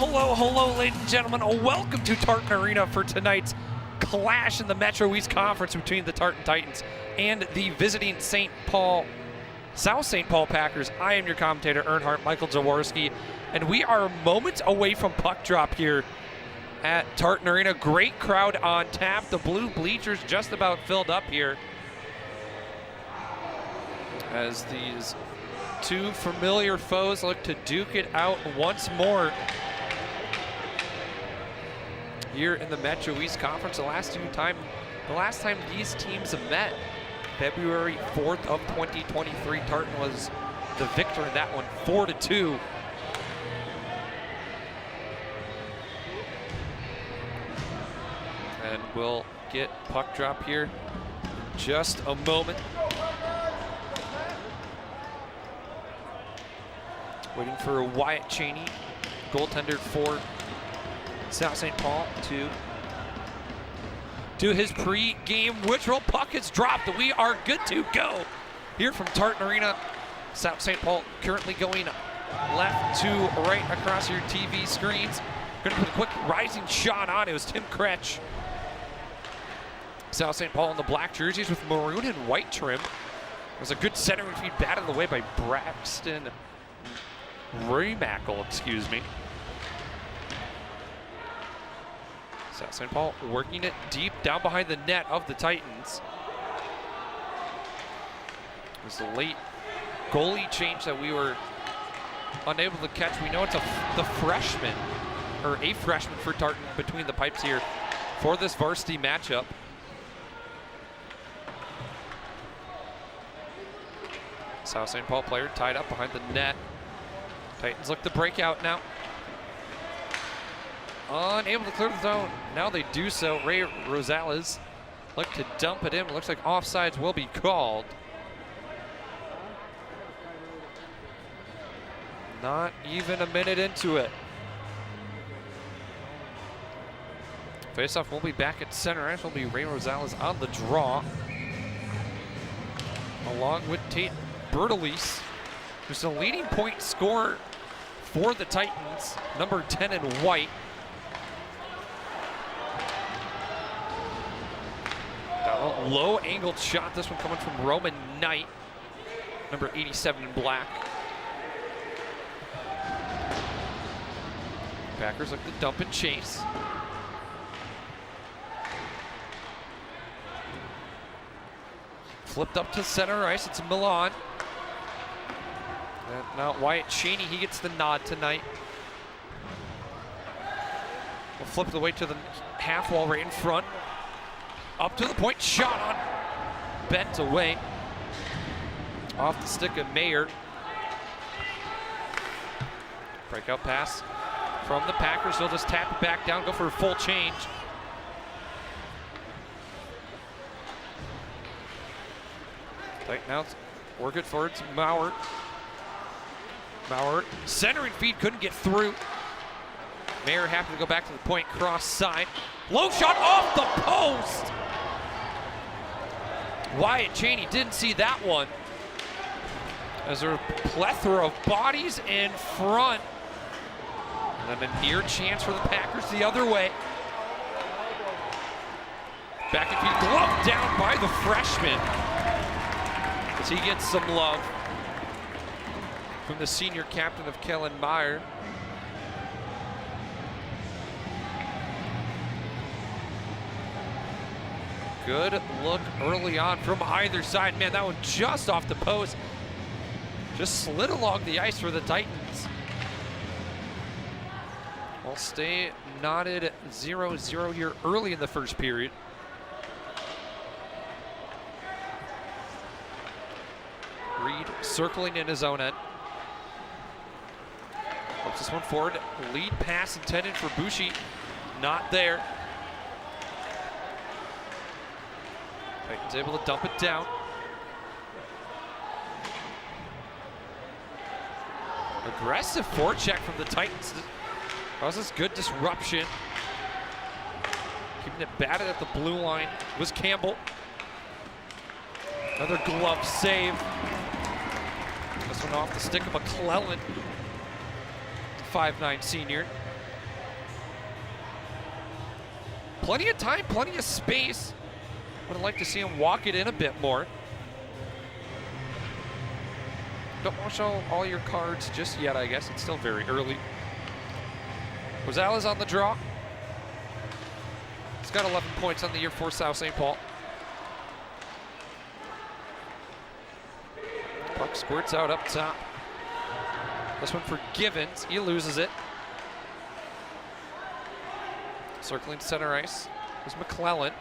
Hello, ladies and gentlemen. Welcome to Tartan Arena for tonight's clash in the Metro East Conference between the Tartan Titans and the visiting South St. Paul Packers. I am your commentator, Earnhardt Michael Jaworski, and we are moments away from puck drop here at Tartan Arena. Great crowd on tap. The blue bleachers just about filled up here as these two familiar foes look to duke it out once more here in the Metro East Conference. The last time these teams have met, February 4th of 2023, Tartan was the victor in that one, 4-2. And we'll get puck drop here in just a moment. Waiting for Wyatt Cheney, goaltender for South St. Paul, to do his pre-game withdrawal. Puck is dropped, and we are good to go here from Tartan Arena. South St. Paul currently going left to right across your TV screens. Going to put a quick rising shot on. It was Tim Kretsch. South St. Paul in the black jerseys with maroon and white trim. It was a good centering feed batted away by Braxton Remackle, excuse me. South St. Paul working it deep down behind the net of the Titans. It was the late goalie change that we were unable to catch. We know it's the freshman, or a freshman for Tartan between the pipes here for this varsity matchup. South St. Paul player tied up behind the net. Titans look to break out now. Unable to clear the zone. Now they do so. Ray Rosales look to dump it in. Looks like offsides will be called. Not even a minute into it. Faceoff will be back at center ice. Will be Ray Rosales on the draw, along with Tate Bertolise, who's the leading point scorer for the Titans, number 10 in white. A low angled shot, this one coming from Roman Knight, number 87 in black. Packers look to dump and chase. Flipped up to center ice, it's Milan. And now Wyatt Cheney, he gets the nod tonight. We'll flip it away to the half wall right in front. Up to the point, shot on, bent away. Off the stick of Mayer. Breakout pass from the Packers. They'll just tap it back down, go for a full change. Tight now, work it forward to Maurer. Maurer, centering feed, couldn't get through. Mayer happy to go back to the point, cross side. Low shot off the post! Wyatt Cheney didn't see that one, as there are a plethora of bodies in front. And then a near chance for the Packers the other way. Back and feed, gloved down by the freshman, as he gets some love from the senior captain of Kellen Meyer. Good look early on from either side. Man, that one just off the post. Just slid along the ice for the Titans. We'll stay knotted 0-0 here early in the first period. Reed circling in his own end. Hooks this one forward. Lead pass intended for Bushi. Not there. Titans able to dump it down. Aggressive forecheck from the Titans. Causes good disruption. Keeping it batted at the blue line was Campbell. Another glove save. This one off the stick of McClellan, 5'9" senior. Plenty of time, plenty of space. Would have liked to see him walk it in a bit more. Don't want to show all your cards just yet, I guess. It's still very early. Rosales on the draw. He's got 11 points on the year for South St. Paul. Puck squirts out up top. This one for Givens. He loses it. Circling center ice is McClellan.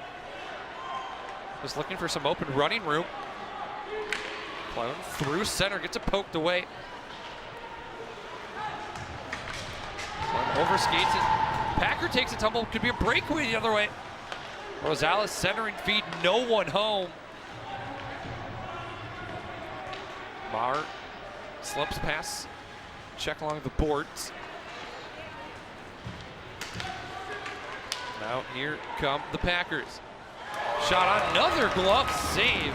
Just looking for some open running room. McClellan through center, gets it poked away. Overskates it. Packer takes a tumble. Could be a breakaway the other way. Rosales centering feed, no one home. Maher slips past. Check along the boards. Now here come the Packers. Shot on, another glove save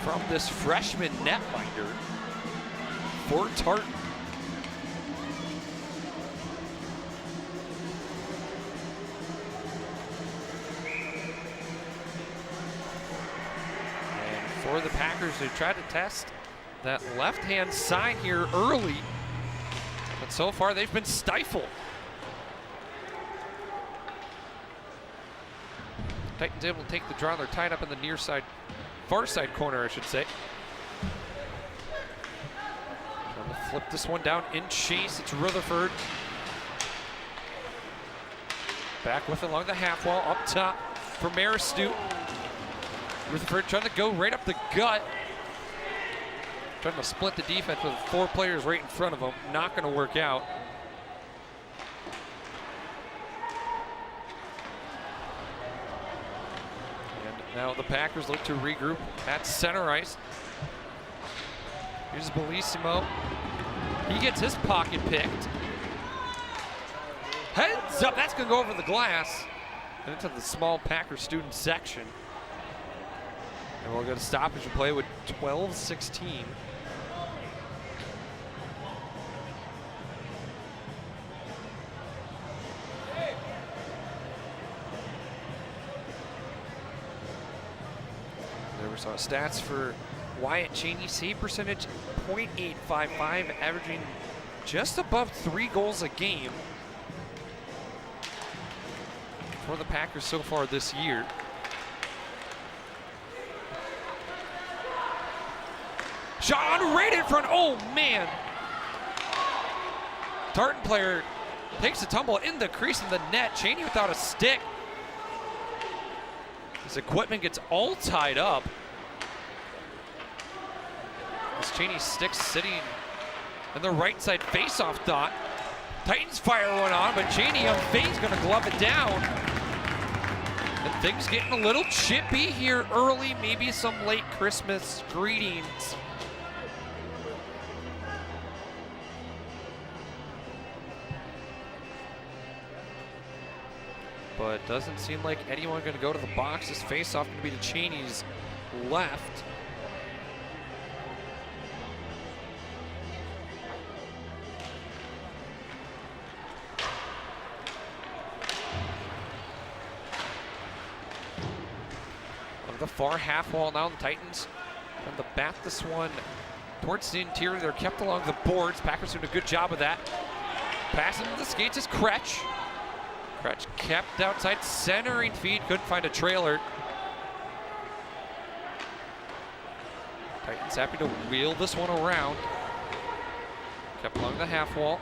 from this freshman netminder for Tartan. And for the Packers, who tried to test that left-hand side here early, but so far they've been stifled. Titans able to take the draw. They're tied up in the near side, far side corner, I should say. Trying to flip this one down in chase. It's Rutherford. Back with it along the half wall, up top for Maristu. Rutherford trying to go right up the gut. Trying to split the defense with 4 players right in front of him. Not going to work out. Now the Packers look to regroup at center ice. Here's Bellissimo. He gets his pocket picked. Heads up, that's gonna go over the glass and into the small Packer student section. And we'll go to stoppage and play with 12-16. So stats for Wyatt Cheney, save percentage .855, averaging just above 3 goals a game for the Packers so far this year. Shot on right in front, oh man! Tartan player takes a tumble in the crease in the net. Cheney without a stick. His equipment gets all tied up. As Cheney's stick sitting in the right side face-off dot. Titans fire one on, but Cheney on face gonna glove it down. And things getting a little chippy here early, maybe some late Christmas greetings. But it doesn't seem like anyone gonna go to the box. This face-off gonna be to Cheney's left. The far half wall now, the Titans on the bat this one towards the interior. They're kept along the boards. Packers doing a good job of that. Passing to the skates is Kretsch. Kretsch kept outside, centering feed, couldn't find a trailer. Titans happy to wheel this one around. Kept along the half wall.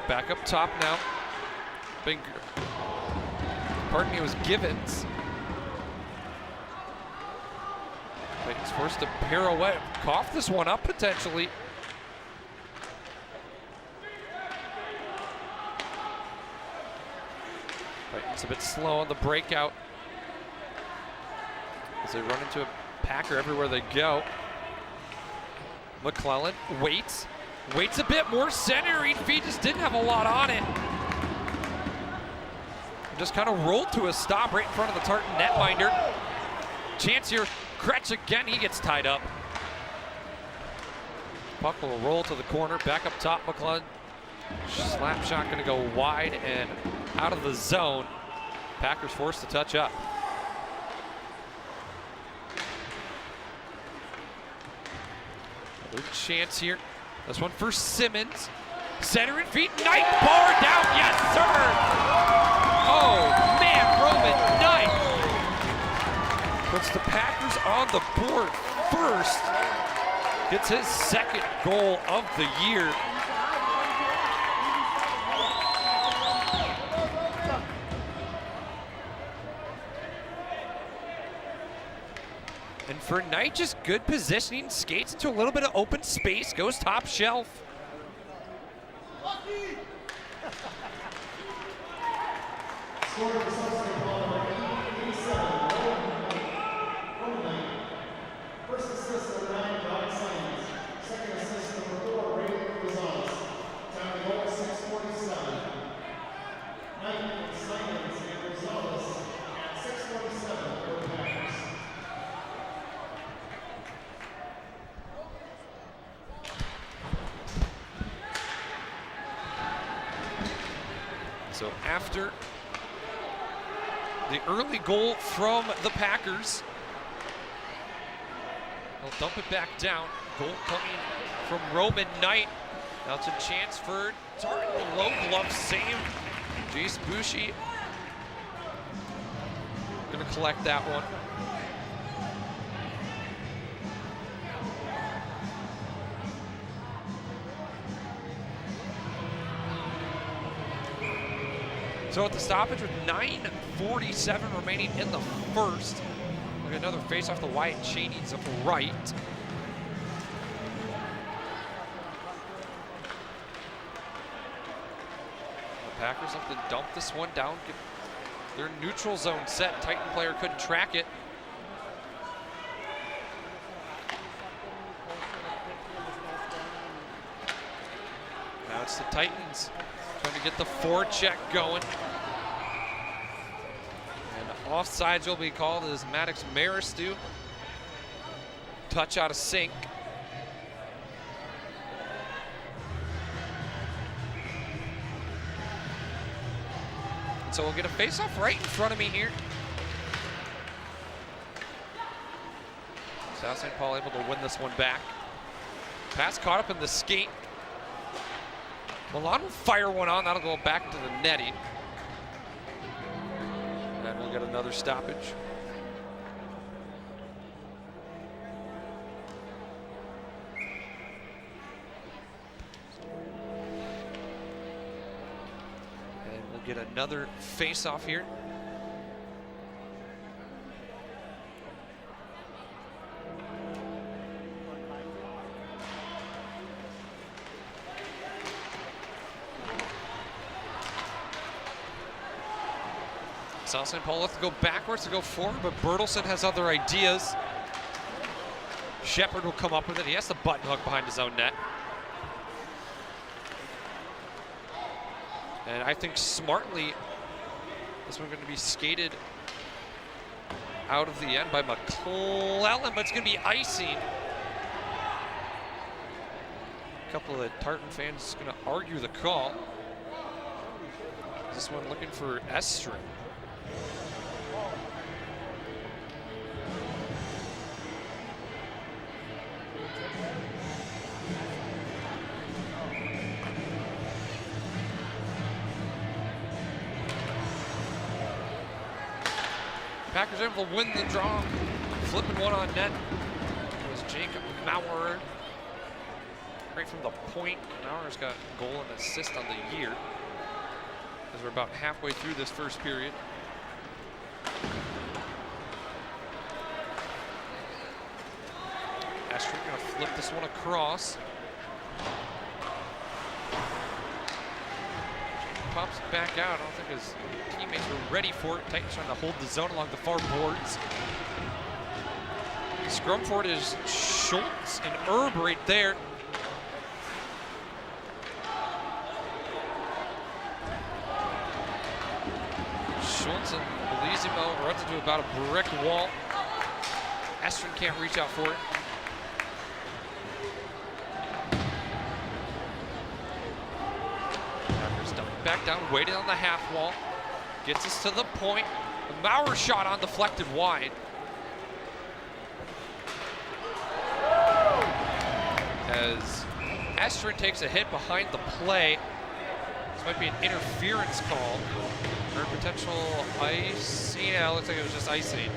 Back up top now. Pardon me, it was Givens. Titans forced to pirouette, cough this one up potentially. Titans a bit slow on the breakout as they run into a Packer everywhere they go. McClellan waits a bit more, centering feet, just didn't have a lot on it. Just kind of rolled to a stop right in front of the Tartan netminder. Chance here, Kretsch again, he gets tied up. Puck will roll to the corner, back up top, McClellan. Slap shot gonna go wide and out of the zone. Packers forced to touch up. Another chance here. This one for Simmons. Center and feet, Knight, bar down, yes sir! Oh man, Roman Knight puts the Packers on the board first. Gets his second goal of the year. And for Knight, just good positioning, skates into a little bit of open space, goes top shelf. First assist number 9, John Simons. Second assist number 4, Ray Gonzalez. Time to goal 6:47. Knight, Simons, and Gonzalez at 6:47 for the Packers. So after the early goal from the Packers, they'll dump it back down. Goal coming from Roman Knight. Now it's a chance for Tartan. Low glove save. Jace Bushi gonna collect that one. So at the stoppage with 9:47 remaining in the first. Look at another face off the Wyatt Cheney's up right. The Packers have to dump this one down, get their neutral zone set. Titan player couldn't track it. Now it's the Titans trying to get the forecheck going. And offsides will be called as Maddox Maristu. Touch out of sync. So we'll get a face-off right in front of me here. South St. Paul able to win this one back. Pass caught up in the skate. Milan will fire one on, that'll go back to the netting. And we'll get another stoppage. And we'll get another face-off here. South St. Paul left to go backwards to go forward, but Bertelsen has other ideas. Shepard will come up with it. He has the button hook behind his own net. And I think smartly, this one's going to be skated out of the end by McClellan, but it's going to be icing. A couple of the Tartan fans going to argue the call. This one looking for S-string. Packers able to win the draw, flipping one on net. It was Jacob Maurer. Right from the point. Maurer's got a goal and assist on the year, as we're about halfway through this first period. Estrin gonna flip this one across. Pops it back out. I don't think his teammates were ready for it. Titans trying to hold the zone along the far boards. Scrum for it is Schultz and Erb right there. Schultz and Belizimo runs into about a brick wall. Estrin can't reach out for it. back down, waited on the half wall. Gets us to the point. The Maurer shot on deflected wide. As Estrin takes a hit behind the play. This might be an interference call. Or potential icing. Yeah, it looks like it was just icing.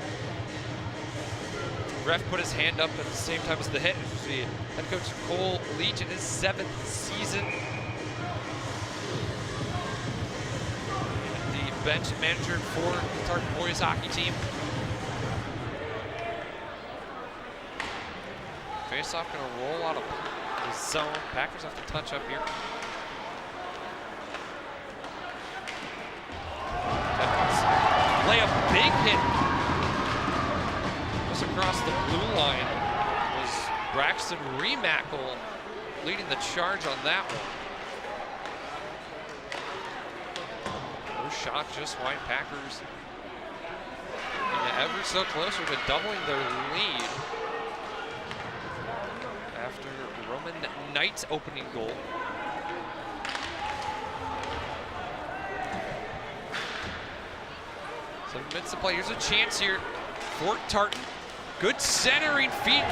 Ref put his hand up at the same time as the hit. It was the head coach Cole Leach in his 7th season. The bench manager for the Tartan boys hockey team. Face-off gonna roll out of the zone. Packers have to touch up here. Lay a big hit just across the blue line. Was Braxton Remackle leading the charge on that one. No shot, just wide. Packers ever so closer to doubling their lead after Roman Knight's opening goal. So minutes to play. Here's a chance here for Tartan. Good centering feet.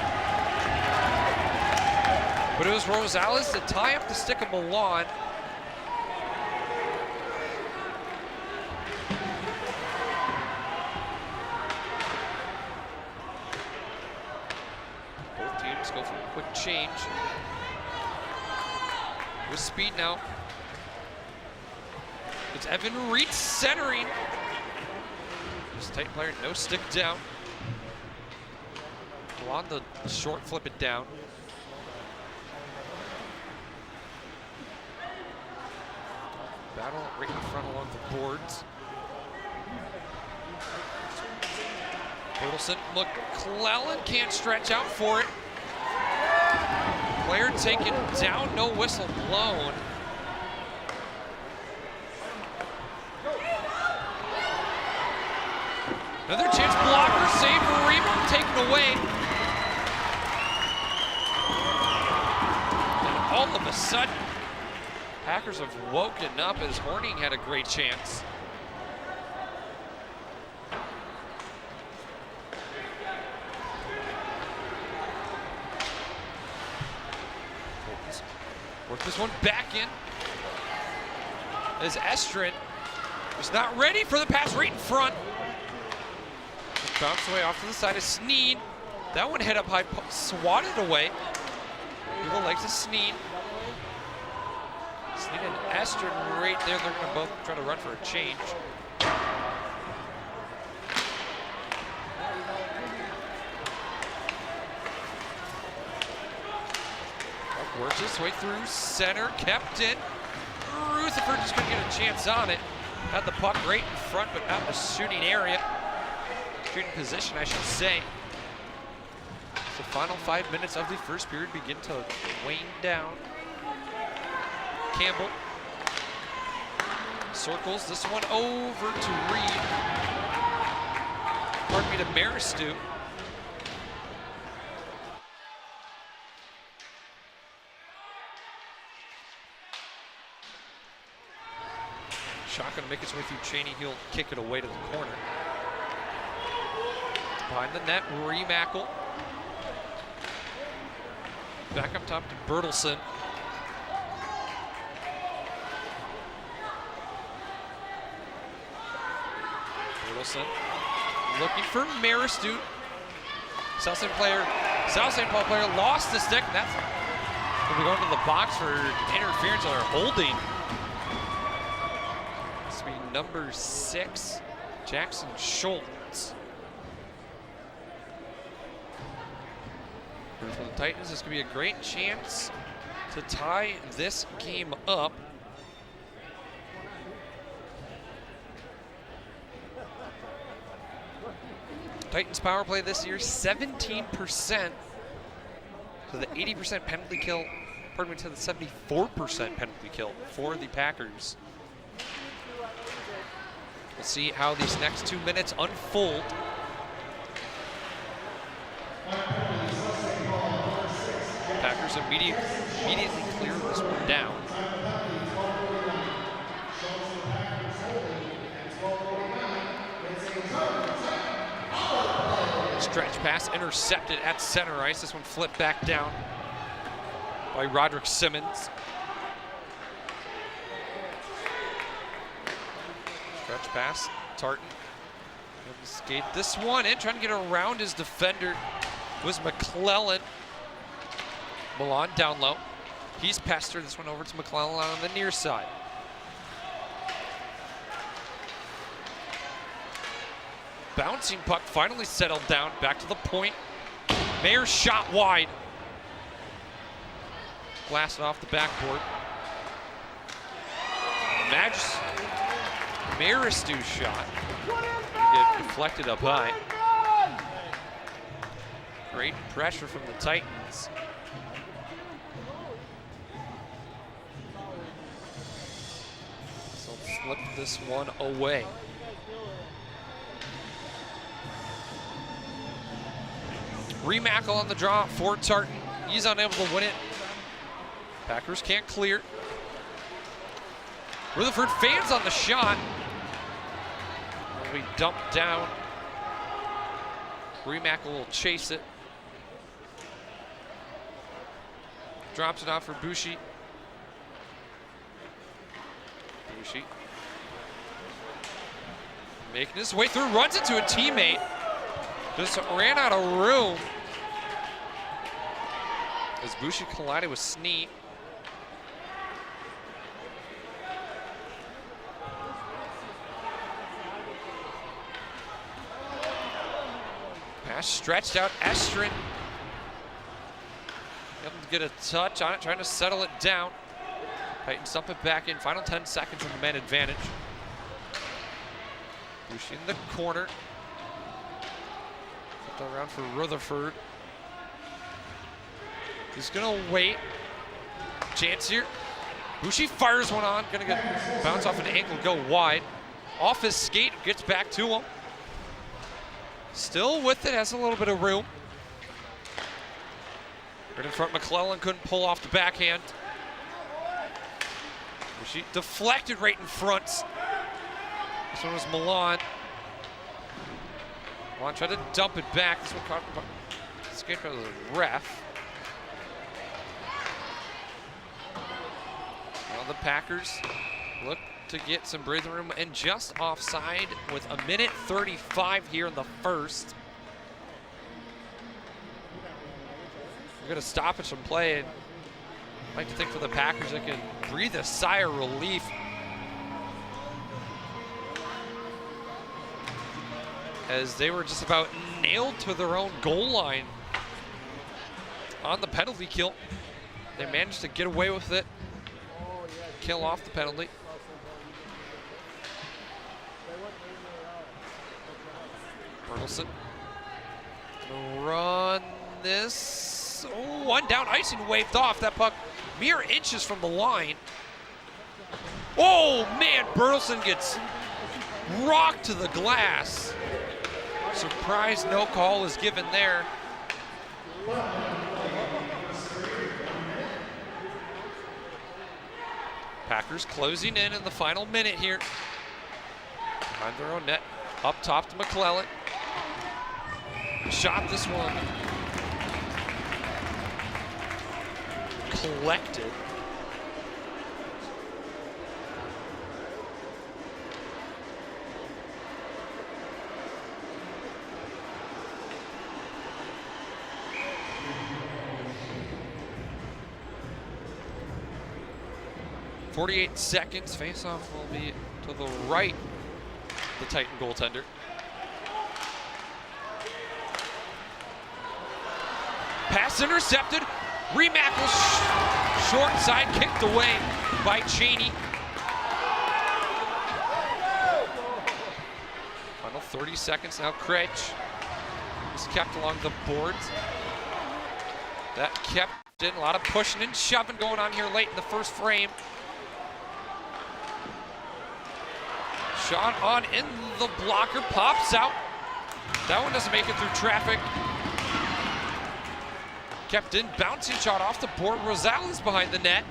But it was Rosales to tie up the stick of Milan. Both teams go for a quick change. With speed now. It's Evan Reed centering. Just tight player, no stick down. On the short, flip it down. Battle right in front along the boards. Bertelsen, McClellan can't stretch out for it. Player taken down, no whistle blown. Another chance, blocker, save, rebound taken away. And all of a sudden, Packers have woken up as Horning had a great chance. Work this one back in. As Estrin is not ready for the pass right in front. Bounce away off to the side of Sneed. That one hit up high, swatted away. Through the legs of Sneed. Sneed and Estrin right there. They're going to both try to run for a change. Buck works his way through center, kept it. Rutherford just couldn't get a chance on it. Had the puck right in front, but out in the shooting area. Shooting position, I should say. The final 5 minutes of the first period begin to wane down. Campbell circles this one over to Reed. Pardon me, to Maristu. Shot gonna make its way through Cheney. He'll kick it away to the corner. Behind the net, Remackle. Back up top to Bertelsen. Bertelsen looking for Maristu. South St. Paul player lost the stick. That's going to be going to the box for interference or holding. This will be number 6, Jackson Schultz. For the Titans, this could be a great chance to tie this game up. Titans power play this year, 17%. So the 80% penalty kill, pardon me, to the 74% penalty kill for the Packers. We'll see how these next 2 minutes unfold. Packers immediately clear this one down. Stretch pass intercepted at center ice. This one flipped back down by Roderick Simmons. Stretch pass, Tartan. Skate this one in, trying to get around his defender was McClellan. Milan down low. He's pestered. This one over to McClellan on the near side. Bouncing puck finally settled down, back to the point. Mayer's shot wide. Blasted off the backboard. Maristu's shot. Get deflected up high. Great pressure from the Titans. So flip this one away. Remackle on the draw for Tartan. He's unable to win it. Packers can't clear. Rutherford fans on the shot. Will be dumped down. Remackle will chase it. Drops it off for Bushi. Bushi making his way through, runs into a teammate. Just ran out of room as Bushi collided with Sneat. Pass stretched out, Estrin. Able to get a touch on it, trying to settle it down. Titans dump it back in, final 10 seconds in the man advantage. Bushi in the corner. Around for Rutherford. He's gonna wait. Chance here. Bushi fires one on. Gonna get bounce off an ankle, go wide. Off his skate, gets back to him. Still with it, has a little bit of room. Right in front, McClellan couldn't pull off the backhand. Bushi deflected right in front. This one was Milan. Milan tried to dump it back. This one caught escaped by the ref. Now the Packers look to get some breathing room and just offside with 1:35 here in the first. We're gonna stop it from play. And I'd like to think for the Packers they can breathe a sigh of relief. As they were just about nailed to their own goal line on the penalty kill. They managed to get away with it, kill off the penalty. Bertelsen gonna run this. Oh, one down, icing waved off. That puck mere inches from the line. Oh man, Bertelsen gets rocked to the glass. Surprise, no call is given there. Packers closing in the final minute here. Behind their own net, up top to McClellan. Shot this one. Collected. .48 seconds. Face-off will be to the right, the Titan goaltender. Pass intercepted. Remackle short side kicked away by Cheney. Final 30 seconds now. Kretsch is kept along the boards. That kept in. A lot of pushing and shoving going on here late in the first frame. Shot on in the blocker, pops out. That one doesn't make it through traffic. Kept in, bouncing shot off the board. Rosales behind the net.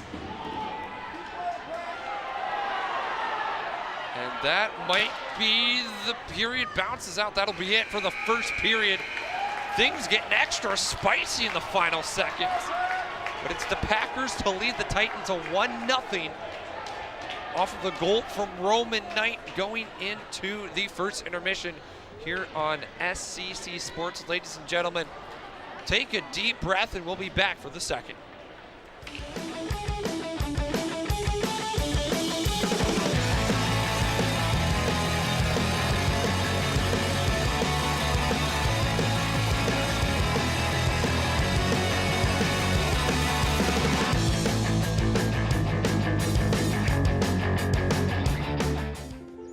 And that might be the period. Bounces out. That'll be it for the first period. things getting extra spicy in the final seconds. But it's the Packers to lead the Titans a 1-0 off of the goal from Roman Knight going into the first intermission here on SCC Sports. Ladies and gentlemen, take a deep breath and we'll be back for the second.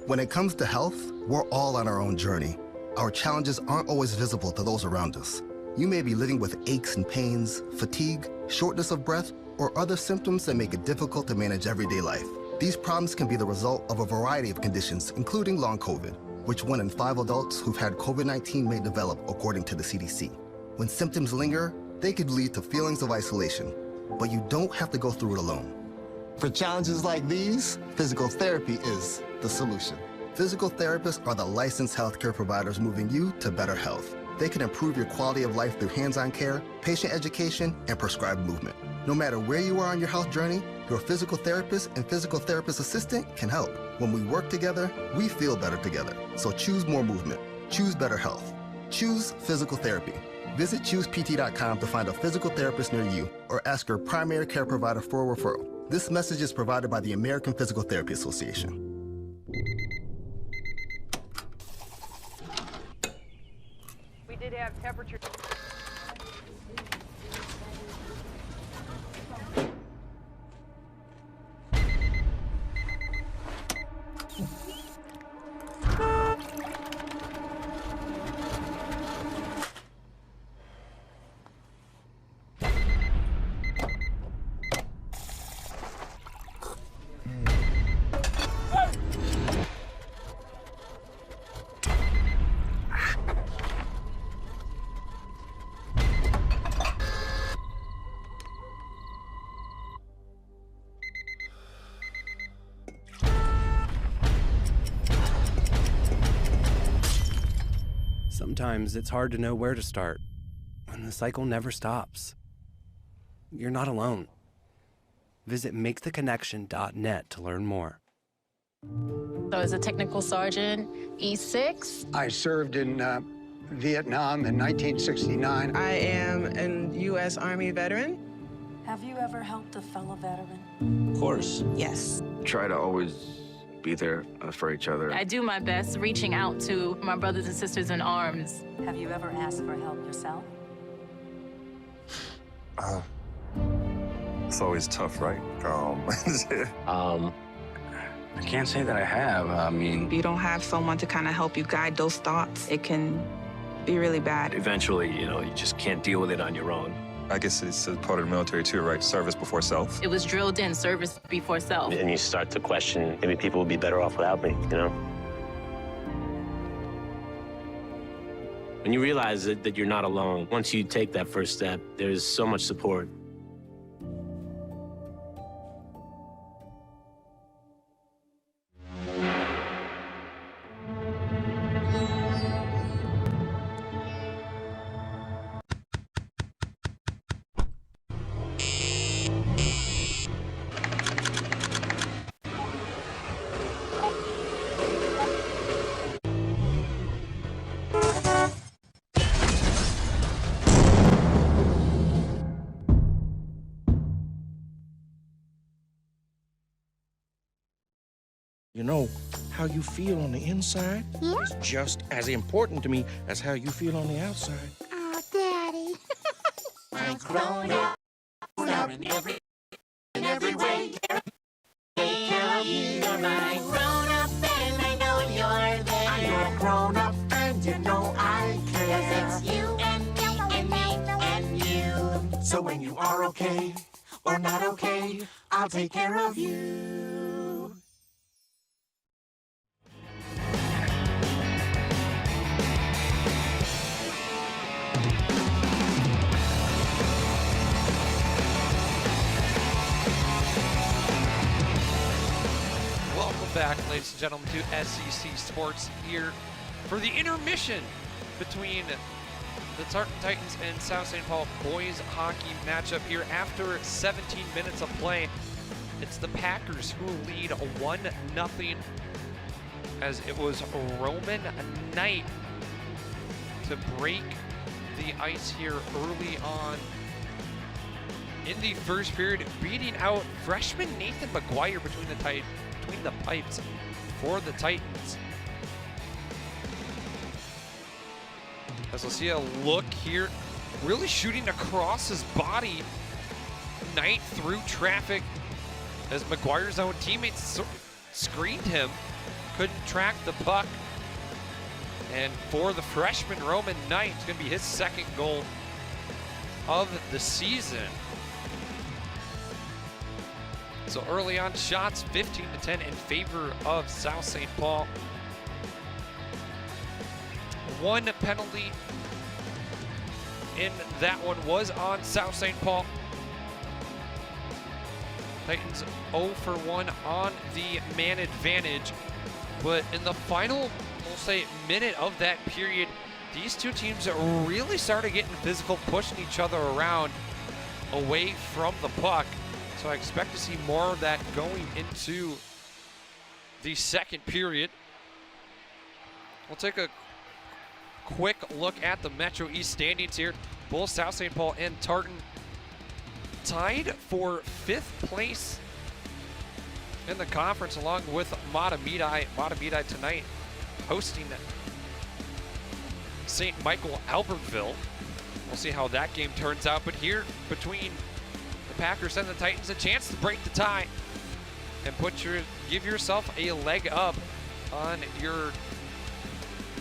When it comes to health, we're all on our own journey. Our challenges aren't always visible to those around us. You may be living with aches and pains, fatigue, shortness of breath, or other symptoms that make it difficult to manage everyday life. These problems can be the result of a variety of conditions, including long COVID, which 1 in 5 adults who've had COVID-19 may develop, according to the CDC. When symptoms linger, they could lead to feelings of isolation, but you don't have to go through it alone. For challenges like these, physical therapy is the solution. Physical therapists are the licensed healthcare providers moving you to better health. They can improve your quality of life through hands-on care, patient education, and prescribed movement. No matter where you are on your health journey, your physical therapist and physical therapist assistant can help. When we work together, we feel better together. So choose more movement. Choose better health. Choose physical therapy. Visit ChoosePT.com to find a physical therapist near you or ask your primary care provider for a referral. This message is provided by the American Physical Therapy Association. We did have temperature. Sometimes it's hard to know where to start, and the cycle never stops. You're not alone. Visit maketheconnection.net to learn more. So as a technical sergeant, E6. I served in Vietnam in 1969. I am a U.S. Army veteran. Have you ever helped a fellow veteran? Of course. Yes. Try to always be there for each other. I do my best reaching out to my brothers and sisters in arms. Have you ever asked for help yourself? It's always tough, right? I can't say that I have. I mean, If you don't have someone to kind of help you guide those thoughts, it can be really bad. Eventually, you just can't deal with it on your own. I guess it's a part of the military too, right? Service before self. It was drilled in, service before self. And you start to question, maybe people would be better off without me, When you realize that you're not alone, once you take that first step, there's so much support. You know, how you feel on the inside is just as important to me as how you feel on the outside. Oh, Daddy. I'm grown up in every way. Take care of you. You're my grown up and I know you're there. You're grown up and you know I care. 'Cause it's you and me and me and you. So when you are okay or not okay, I'll take care of you. Back, ladies and gentlemen, to SCC Sports here for the intermission between the Tartan Titans and South St. Paul boys hockey matchup here after 17 minutes of play. It's the Packers who lead 1-0 as it was Roman Knight to break the ice here early on in the first period, beating out freshman Nathan McGuire between the pipes for the Titans. As we'll see a look here, really shooting across his body. Knight through traffic as McGuire's own teammates screened him, couldn't track the puck. And for the freshman Roman Knight, it's going to be his second goal of the season. So early on shots, 15-10 in favor of South St. Paul. One penalty in that one was on South St. Paul. Titans 0 for 1 on the man advantage. But in the final, we'll say, minute of that period, these two teams really started getting physical, pushing each other around away from the puck. So I expect to see more of that going into the second period. We'll take a quick look at the Metro East standings here. Both South St. Paul and Tartan tied for 5th place in the conference along with Matamidi. Matamidi tonight hosting St. Michael Albertville. We'll see how that game turns out. But here between the Packers and the Titans, a chance to break the tie and give yourself a leg up on your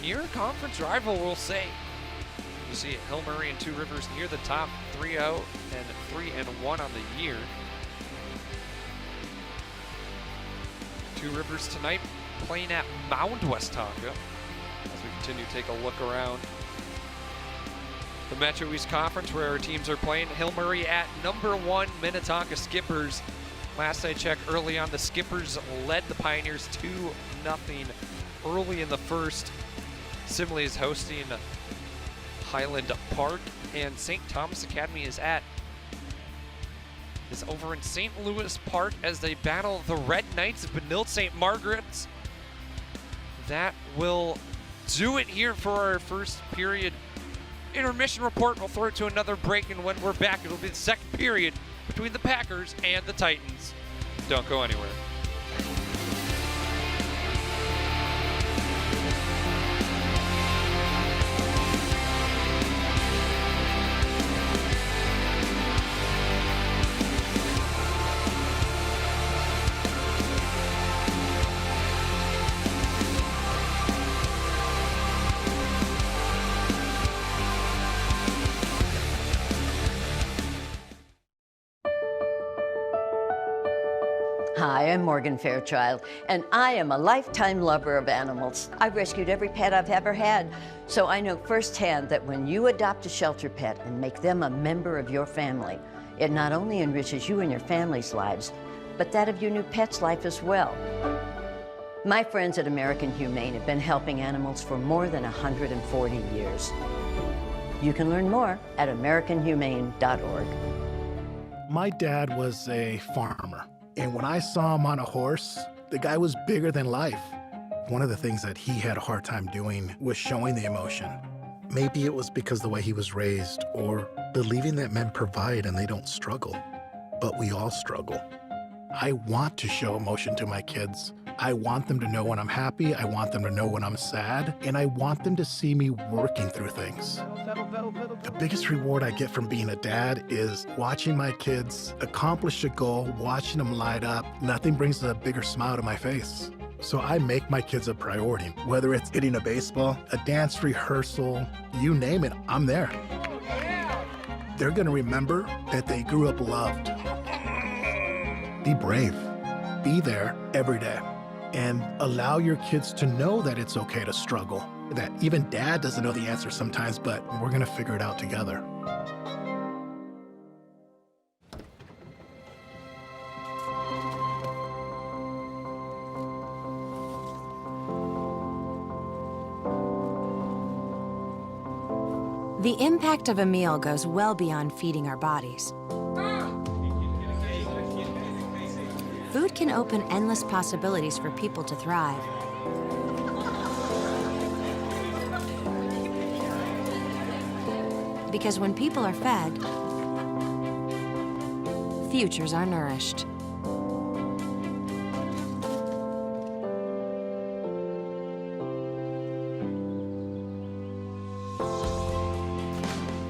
near conference rival, we'll say. You see Hill Murray and Two Rivers near the top, 3-0 and 3-1 on the year. Two Rivers tonight playing at Mound Westonka as we continue to take a look around the Metro East Conference where our teams are playing. Hill Murray at number 1, Minnetonka Skippers. Last I checked, early on, the Skippers led the Pioneers 2-0 early in the first. Simile is hosting Highland Park, and St. Thomas Academy is over in St. Louis Park as they battle the Red Knights of Benilde St. Margaret's. That will do it here for our first period intermission report. We'll throw it to another break, and when we're back, it'll be the second period between the Packers and the Titans. Don't go anywhere. Hi, I'm Morgan Fairchild, and I am a lifetime lover of animals. I've rescued every pet I've ever had, so I know firsthand that when you adopt a shelter pet and make them a member of your family, it not only enriches you and your family's lives, but that of your new pet's life as well. My friends at American Humane have been helping animals for more than 140 years. You can learn more at AmericanHumane.org. My dad was a farmer. And when I saw him on a horse, the guy was bigger than life. One of the things that he had a hard time doing was showing the emotion. Maybe it was because the way he was raised, or believing that men provide and they don't struggle. But we all struggle. I want to show emotion to my kids. I want them to know when I'm happy, I want them to know when I'm sad, and I want them to see me working through things. The biggest reward I get from being a dad is watching my kids accomplish a goal, watching them light up. Nothing brings a bigger smile to my face. So I make my kids a priority. Whether it's hitting a baseball, a dance rehearsal, you name it, I'm there. They're gonna remember that they grew up loved. Be brave. Be there every day. And allow your kids to know that it's okay to struggle. That even dad doesn't know the answer sometimes, but we're gonna figure it out together. The impact of a meal goes well beyond feeding our bodies. Food can open endless possibilities for people to thrive. Because when people are fed, futures are nourished.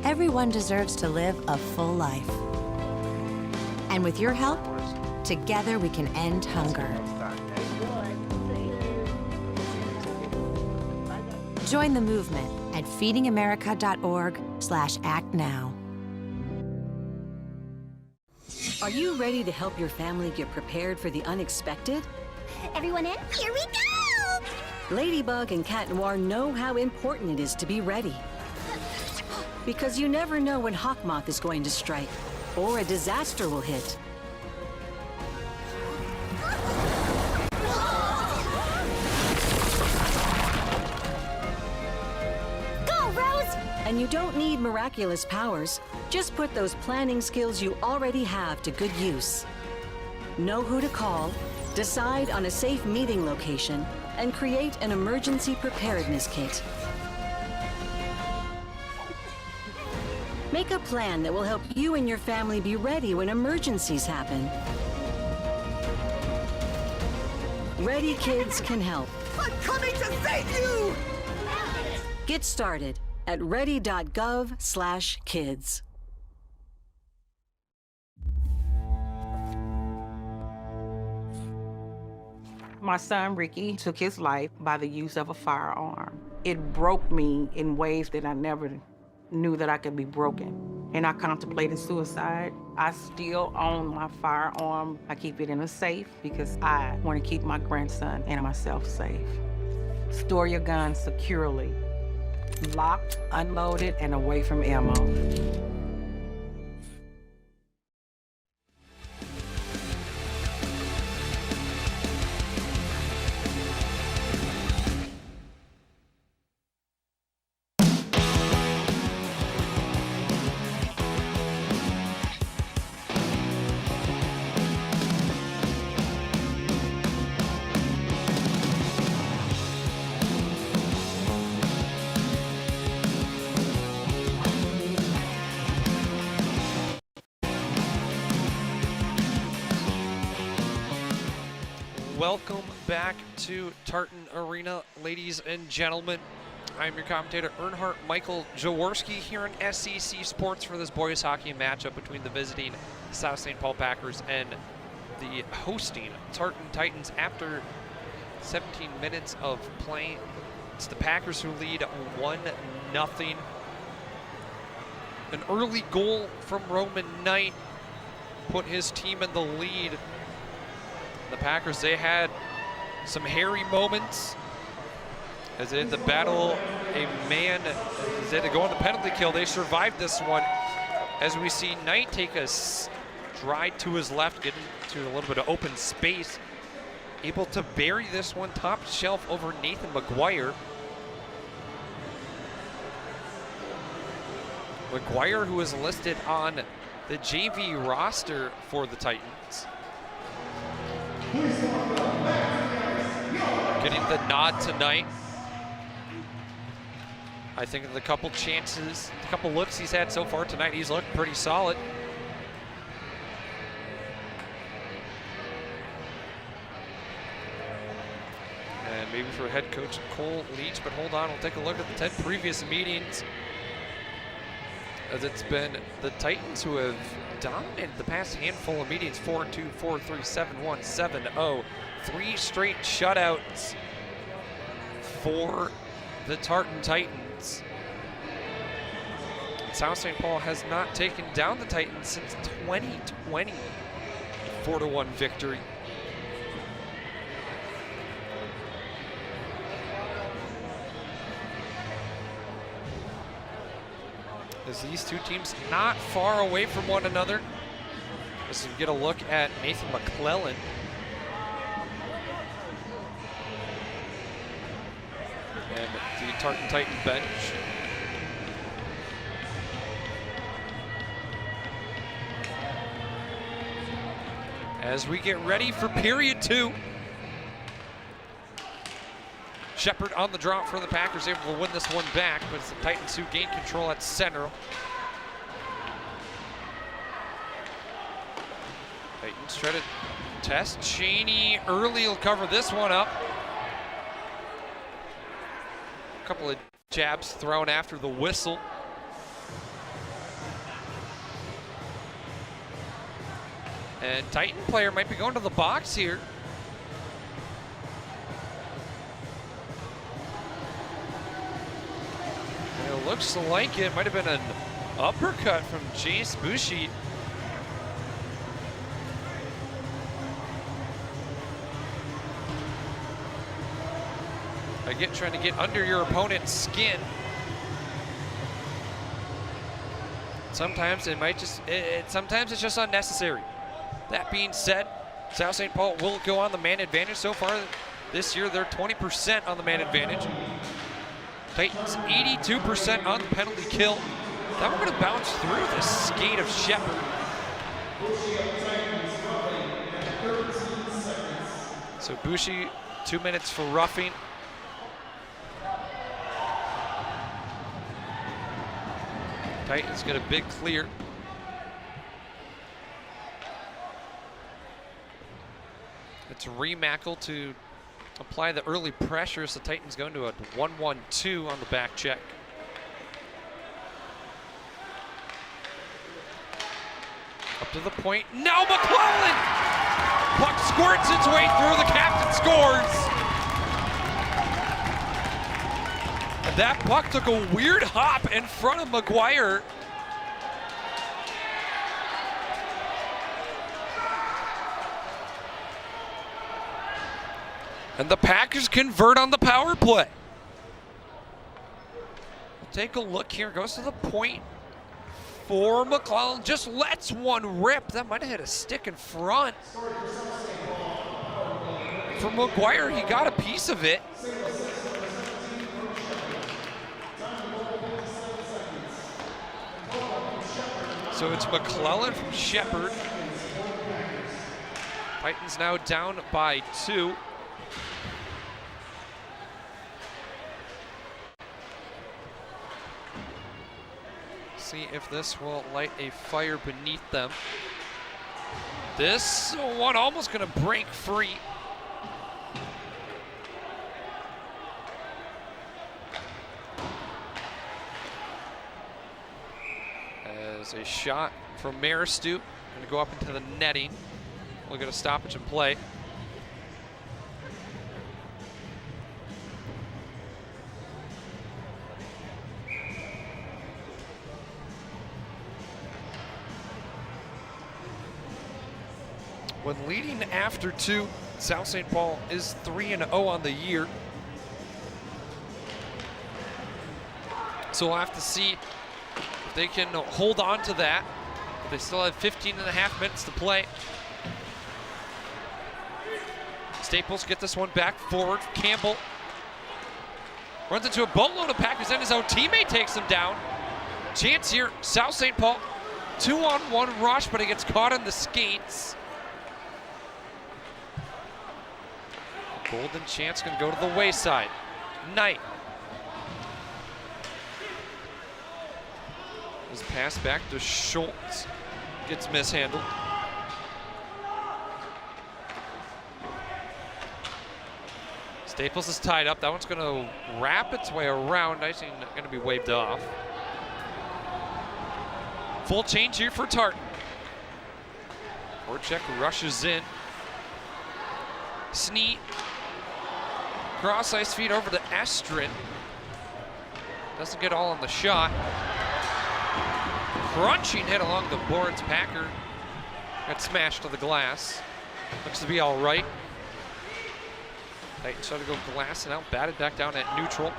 Everyone deserves to live a full life. And with your help, together we can end hunger. Join the movement at feedingamerica.org/actnow. Are you ready to help your family get prepared for the unexpected? Everyone in? Here we go! Ladybug and Cat Noir know how important it is to be ready. Because you never know when Hawkmoth is going to strike, or a disaster will hit. Go, Rose! And you don't need miraculous powers. Just put those planning skills you already have to good use. Know who to call, decide on a safe meeting location, and create an emergency preparedness kit. Make a plan that will help you and your family be ready when emergencies happen. Ready Kids can help. I'm coming to save you! Get started at ready.gov/kids. My son, Ricky, took his life by the use of a firearm. It broke me in ways that I never knew that I could be broken. And I contemplated suicide. I still own my firearm. I keep it in a safe because I want to keep my grandson and myself safe. Store your gun securely, locked, unloaded, and away from ammo. Welcome back to Tartan Arena, ladies and gentlemen. I'm your commentator, Earnhardt Michael Jaworski, here in SEC Sports for this boys hockey matchup between the visiting South St. Paul Packers and the hosting Tartan Titans. After 17 minutes of play, it's the Packers who lead 1-0. An early goal from Roman Knight put his team in the lead. The Packers, they had some hairy moments as they had to battle a man, as they had to go on the penalty kill. They survived this one as we see Knight take a stride to his left, get into a little bit of open space, able to bury this one top shelf over Nathan McGuire. McGuire, who is listed on the JV roster for the Titans. Getting the nod tonight. I think of the couple chances, the couple looks he's had so far tonight, he's looked pretty solid. And maybe for head coach Cole Leach, but hold on, we'll take a look at the 10 previous meetings. As it's been the Titans who have dominated the past handful of meetings, 4-2, 4-3, 7-1, 7-0. 3 straight shutouts for the Tartan Titans. South St. Paul has not taken down the Titans since 2020. 4-1 victory. As these two teams not far away from one another. As we get a look at Nathan McClellan. And the Tartan Titan bench. as we get ready for period 2. Shepard on the drop for the Packers, able to win this one back, but it's the Titans who gain control at center. Titans try to test. Cheney early will cover this one up. A couple of jabs thrown after the whistle. And Titan player might be going to the box here. And it looks like it might have been an uppercut from Jace Bushi. Again, trying to get under your opponent's skin. Sometimes it might just, sometimes it's just unnecessary. That being said, South St. Paul will go on the man advantage. So far this year, they're 20% on the man advantage. Titans 82% on the penalty kill. That one gonna bounce through the skate of Shepard. So Bushi, 2 minutes for roughing. Titans get a big clear. It's Remackle to apply the early pressure, so the Titans going to a 1-1-2 on the back check. Up to the point. Now McClellan! Puck squirts its way through. The captain scores. And that puck took a weird hop in front of McGuire. And the Packers convert on the power play. Take a look here. Goes to the point for McClellan. Just lets one rip. That might have hit a stick in front. For McGuire, he got a piece of it. So it's McClellan from Shepard. Titans now down by 2. See if this will light a fire beneath them. This one almost gonna break free. As a shot from Maristu, gonna go up into the netting. We'll get a stoppage and play. When leading after 2, South St. Paul is 3-0 on the year. So we'll have to see if they can hold on to that. They still have 15.5 minutes to play. Staples get this one back forward. Campbell runs into a boatload of Packers, and his own teammate takes him down. Chance here, South St. Paul, 2-on-1 rush, but he gets caught on the skates. Golden chance gonna go to the wayside. Knight. His pass back to Schultz. Gets mishandled. Staples is tied up. That one's gonna wrap its way around. Icing gonna be waved off. Full change here for Tartan. Voracek rushes in. Snead. Cross ice feed over to Estrin. Doesn't get all on the shot. Crunching hit along the boards. Packer got smashed to the glass. Looks to be all right. Titans try to go glassing out, batted back down at neutral.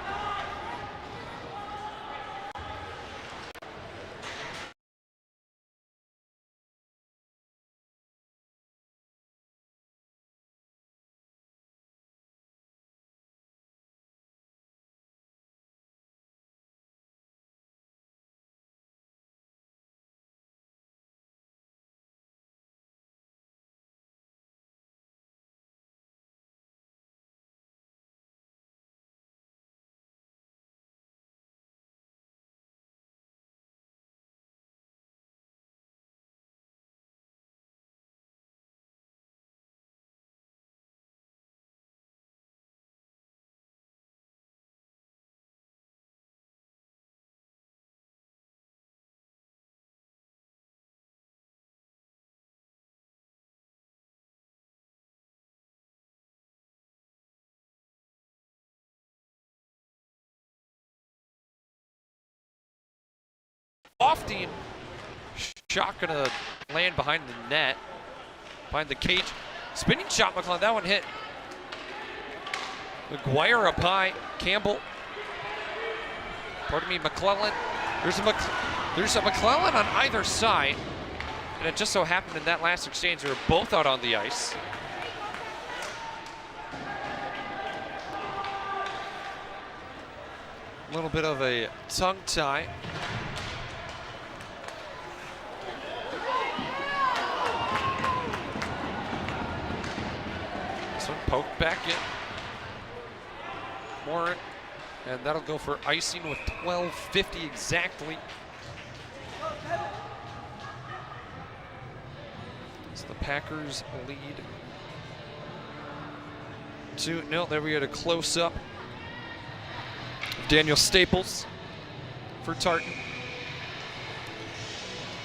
lofty, and shot gonna land behind the net, behind the cage. Spinning shot, McClellan, that one hit. McGuire up high, Campbell. Pardon me, McClellan. There's a McClellan on either side, and it just so happened in that last exchange they were both out on the ice. A little bit of a tongue tie. This one poked back in. Warren, and that'll go for icing with 12:50 exactly. So the Packers lead 2-0. There we get a close-up of Daniel Staples for Tartan.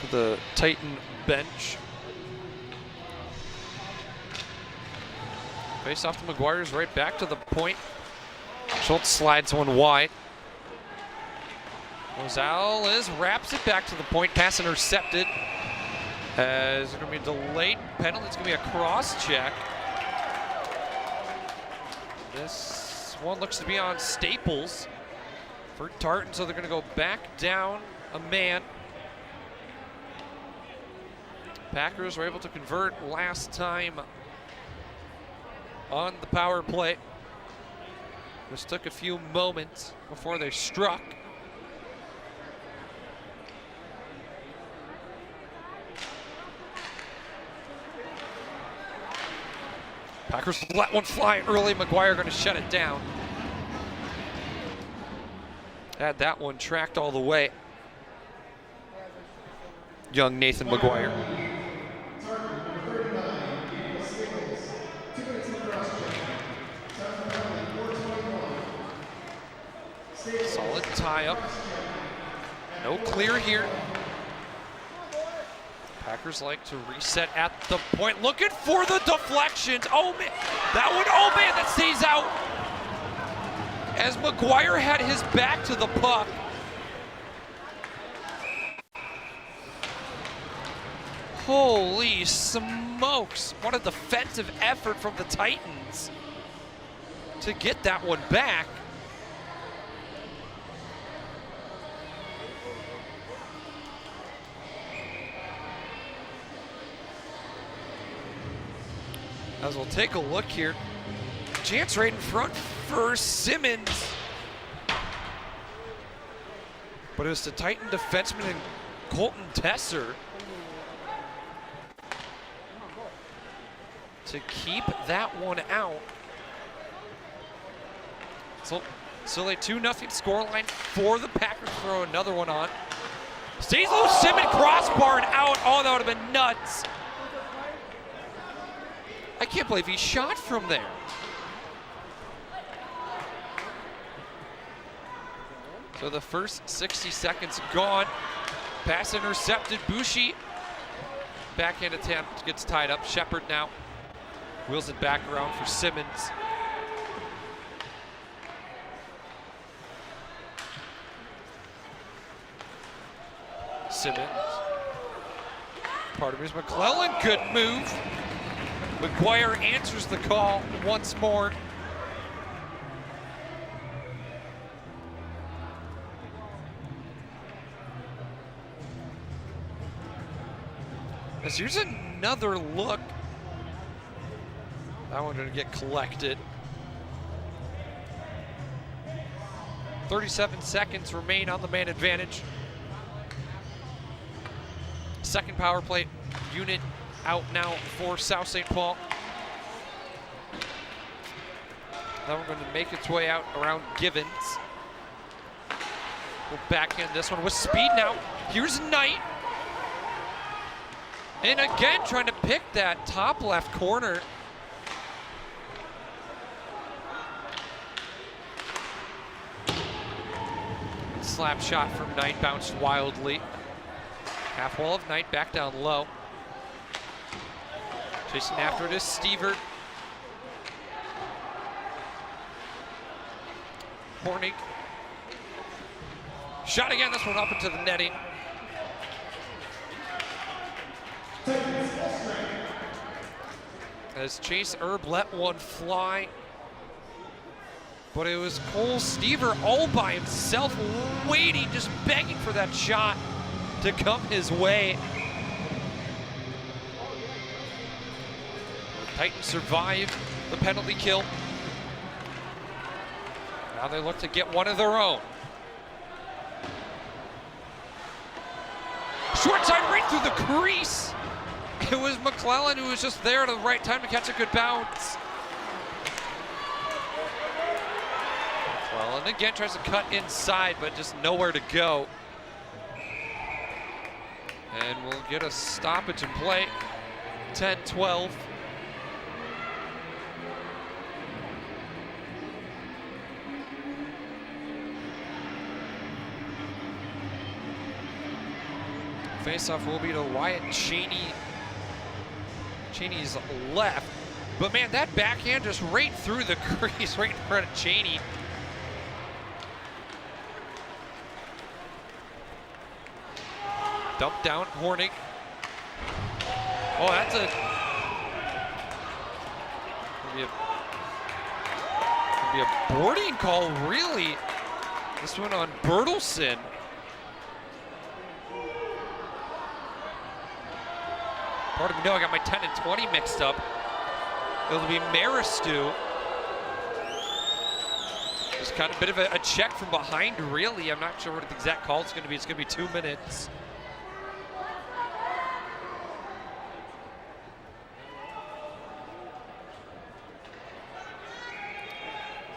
For the Titan bench. Face off to McGuire's right back to the point. Schultz slides one wide. Rosales wraps it back to the point. Pass intercepted. As it's going to be a delayed penalty. It's going to be a cross check. This one looks to be on Staples for Tartan, so they're going to go back down a man. Packers were able to convert last time on the power play. This took a few moments before they struck. Packers let one fly early. McGuire going to shut it down. Had that one tracked all the way. Young Nathan McGuire. Solid tie-up. No clear here. Packers like to reset at the point. Looking for the deflections. Oh, man. That one, oh, man, that stays out. As McGuire had his back to the puck. Holy smokes. What a defensive effort from the Titans to get that one back. As we'll take a look here. Chance right in front for Simmons. But it was the Titan defenseman and Colton Tesser to keep that one out. So still a 2-0 scoreline for the Packers. Throw another one on. Stays low, Simmons crossbar and out. Oh, that would have been nuts. I can't believe he shot from there. So the first 60 seconds gone. Pass intercepted. Bushi. Backhand attempt gets tied up. Shepard now wheels it back around for Simmons. Simmons. Part of his McClellan, good move. McGuire answers the call once more. As here's another look. That one's gonna get collected. 37 seconds remain on the man advantage. Second power play unit out now for South St. Paul. Now we're going to make its way out around Givens. We'll backhand this one with speed now. Here's Knight. And again, trying to pick that top left corner. Slap shot from Knight, bounced wildly. Half wall of Knight, back down low. Chasing after it is Stever. Hornig. Shot again, this one up into the netting. as Chase Erb let one fly. But it was Cole Stever all by himself, waiting, just begging for that shot to come his way. The Titans survive the penalty kill. Now they look to get one of their own. Short side right through the crease. It was McClellan who was just there at the right time to catch a good bounce. McClellan again tries to cut inside, but just nowhere to go. And we'll get a stoppage in play. 10-12. Faceoff will be to Wyatt Cheney. Cheney's left. But man, that backhand just right through the crease, right in front of Cheney. Dump down, Hornig. Oh, that's maybe a boarding call, really. This one on Bertelson. Pardon me, no, I got my 10 and 20 mixed up. It'll be Maristu. Just kind of a bit of a check from behind, really. I'm not sure what the exact call is going to be. It's going to be 2 minutes.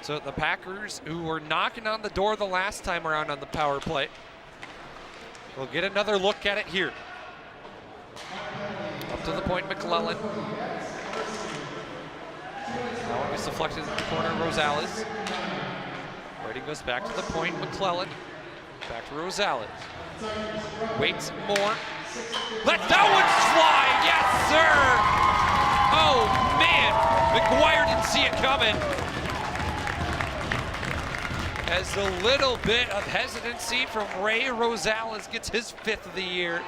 So the Packers, who were knocking on the door the last time around on the power play, will get another look at it here. Up to the point, McClellan. That one gets deflected in the corner, Rosales. Rating goes back to the point, McClellan. Back to Rosales. Waits more. Let that one fly, yes sir! Oh man, McGuire didn't see it coming. As a little bit of hesitancy from Ray Rosales gets his 5th of the year.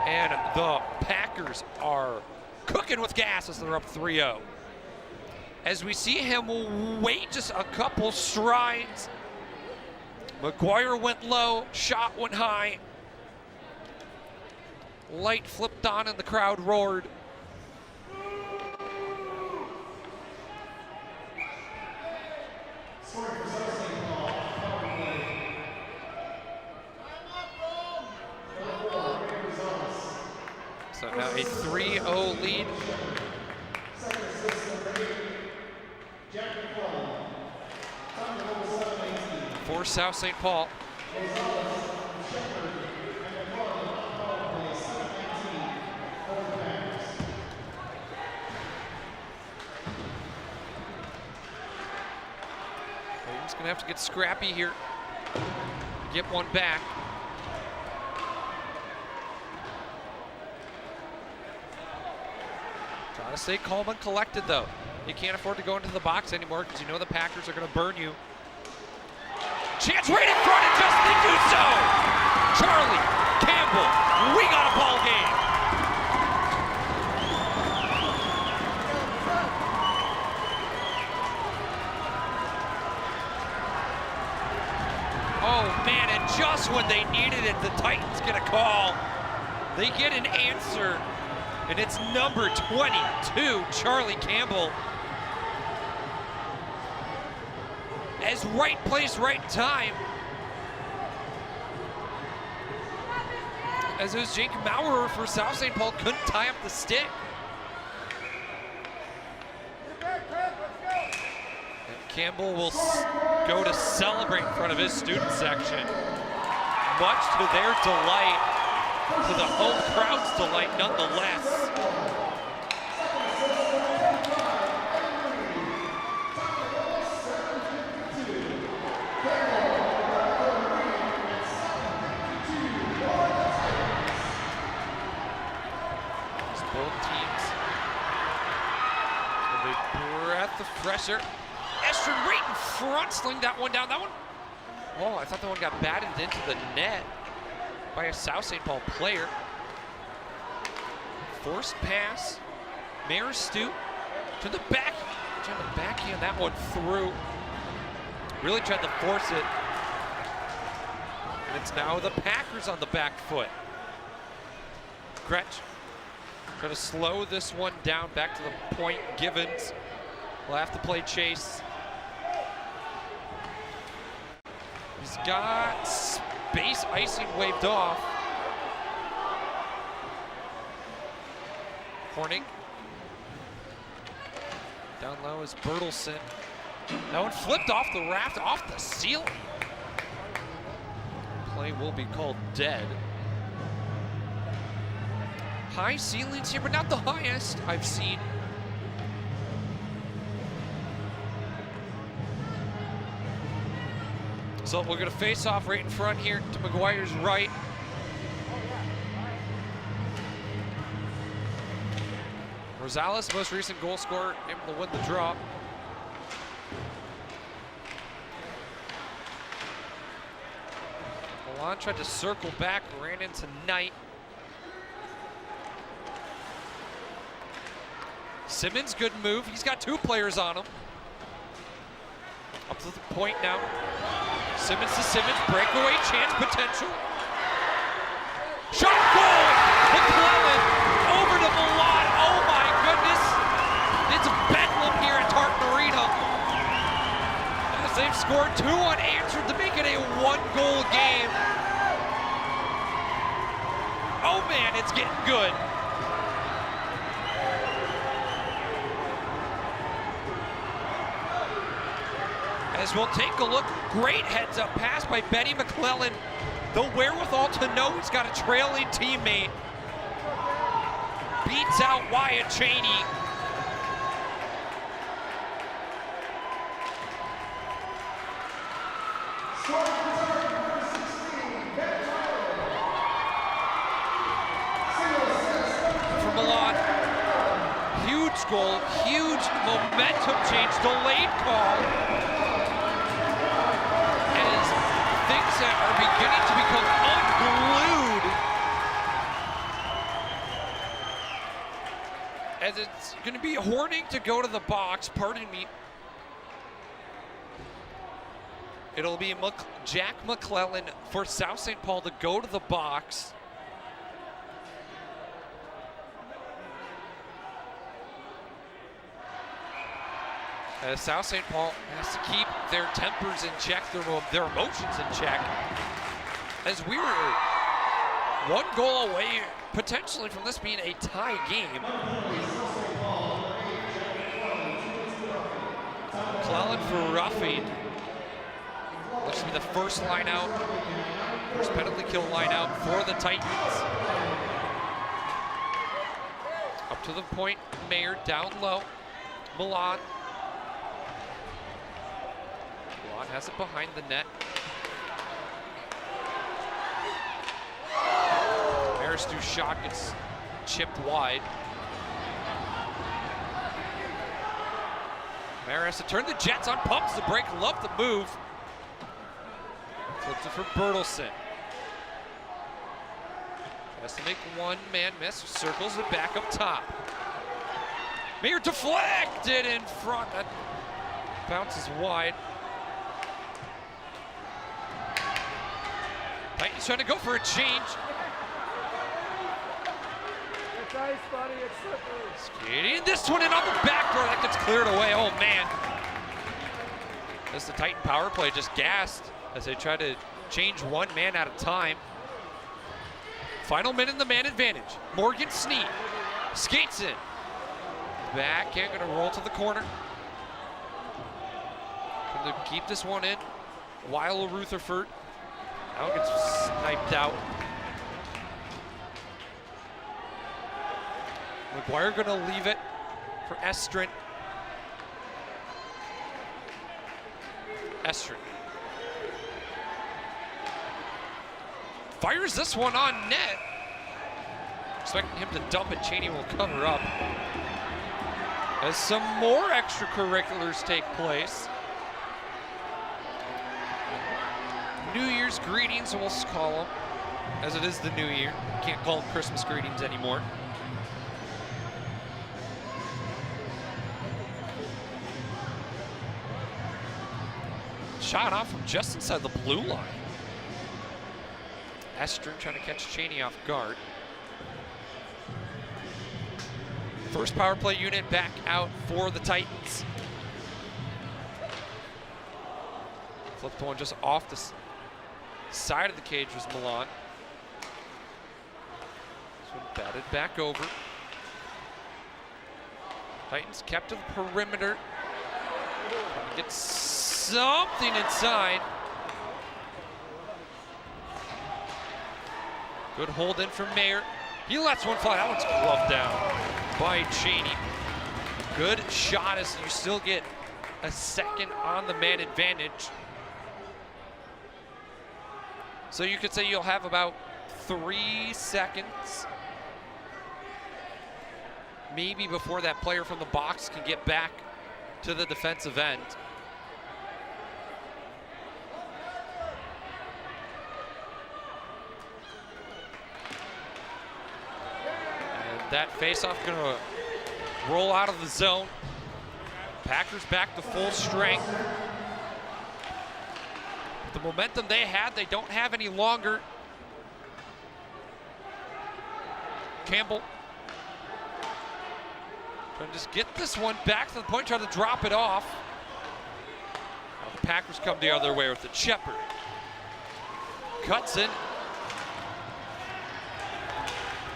And the Packers are cooking with gas as they're up 3-0. As we see him wait just a couple strides. McGuire went low, shot went high. Light flipped on and the crowd roared. So now a 3-0 lead. For South St. Paul. He's gonna have to get scrappy here. Get one back. Gotta stay calm and collected though. You can't afford to go into the box anymore because you know the Packers are gonna burn you. Chance right in front and just they do so! Charlie Campbell, we got a ball game. Oh man, and just when they needed it, the Titans get a call. They get an answer, and it's number 22, Charlie Campbell. As right place, right time. As it was Jake Maurer for South St. Paul, couldn't tie up the stick. And Campbell will go to celebrate in front of his student section. Much to their delight, to the home crowd's delight nonetheless. Pressure. Estrin right in front, sling that one down. That one, oh, I thought that one got batted into the net by a South St. Paul player. Forced pass Maristu to the back. Trying to backhand that one through. Really tried to force it. And it's now the Packers on the back foot. Gretsch trying to slow this one down. Back to the point. Givens will have to play chase. He's got space icing waved off. Horning. Down low is Bertelsen. That one flipped off the raft, off the ceiling. Play will be called dead. High ceilings here, but not the highest I've seen. So we're gonna face off right in front here to McGuire's right. Rosales, most recent goal scorer, able to win the draw. Milan tried to circle back, ran into Knight. Simmons, good move. He's got 2 players on him. Up to the point now. Simmons to Simmons, breakaway chance potential. Shot, goal! McClellan over to Milan. Oh my goodness. It's a bedlam here at Tartan Arena. As they've scored 2 unanswered to make it a 1-goal game. Oh man, it's getting good. As we'll take a look, great heads-up pass by Benny McClellan. The wherewithal to know he's got a trailing teammate. Beats out Wyatt Cheney. For Milan, huge goal, huge momentum change, delayed call. Things that are beginning to become unglued. As it's going to be Horning to go to the box, pardon me. It'll be Jack McClellan for South St. Paul to go to the box. As South St. Paul has to keep their tempers in check, their emotions in check. As we were 1 goal away, potentially, from this being a tie game. McClellan for roughing. Looks to be the first line out, first penalty kill line out for the Titans. Up to the point, Mayer down low. Milan. Has it behind the net. Maristu's shot gets chipped wide. Mayer has to turn the Jets on, pumps the break, love the move. Flips it for Bertelsen. Has to make 1-man miss, circles it back up top. Mayer deflected in front, that bounces wide. Titans trying to go for a change. It's ice, buddy. It's slippery. Skating this one in on the back door. That gets cleared away. Oh, man. As the Titan power play just gassed as they try to change 1 man at a time. Final minute in the man advantage. Morgan Sneed skates in. Backhand going to roll to the corner. Going to keep this one in. Weil Rutherford. Now gets sniped out. McGuire gonna leave it for Estrin. Estrin. Fires this one on net. Expecting him to dump it, Cheney will cover up. As some more extracurriculars take place. New Year's greetings, we'll call them, as it is the new year. Can't call them Christmas greetings anymore. shot off from just inside the blue line. Estrin trying to catch Cheney off guard. First power play unit back out for the Titans. Flipped one just off the side of the cage was Milan. This one batted back over. Titans kept to the perimeter. Trying to get something inside. Good hold in from Mayer. He lets one fly. That one's gloved down by Cheney. Good shot as you still get a second on the man advantage. So you could say you'll have about 3 seconds maybe before that player from the box can get back to the defensive end. And that faceoff gonna roll out of the zone. Packers back to full strength. The momentum they had, they don't have any longer. Campbell trying to just get this one back to the point, trying to drop it off. Now the Packers come the other way with it. Shepard cuts in.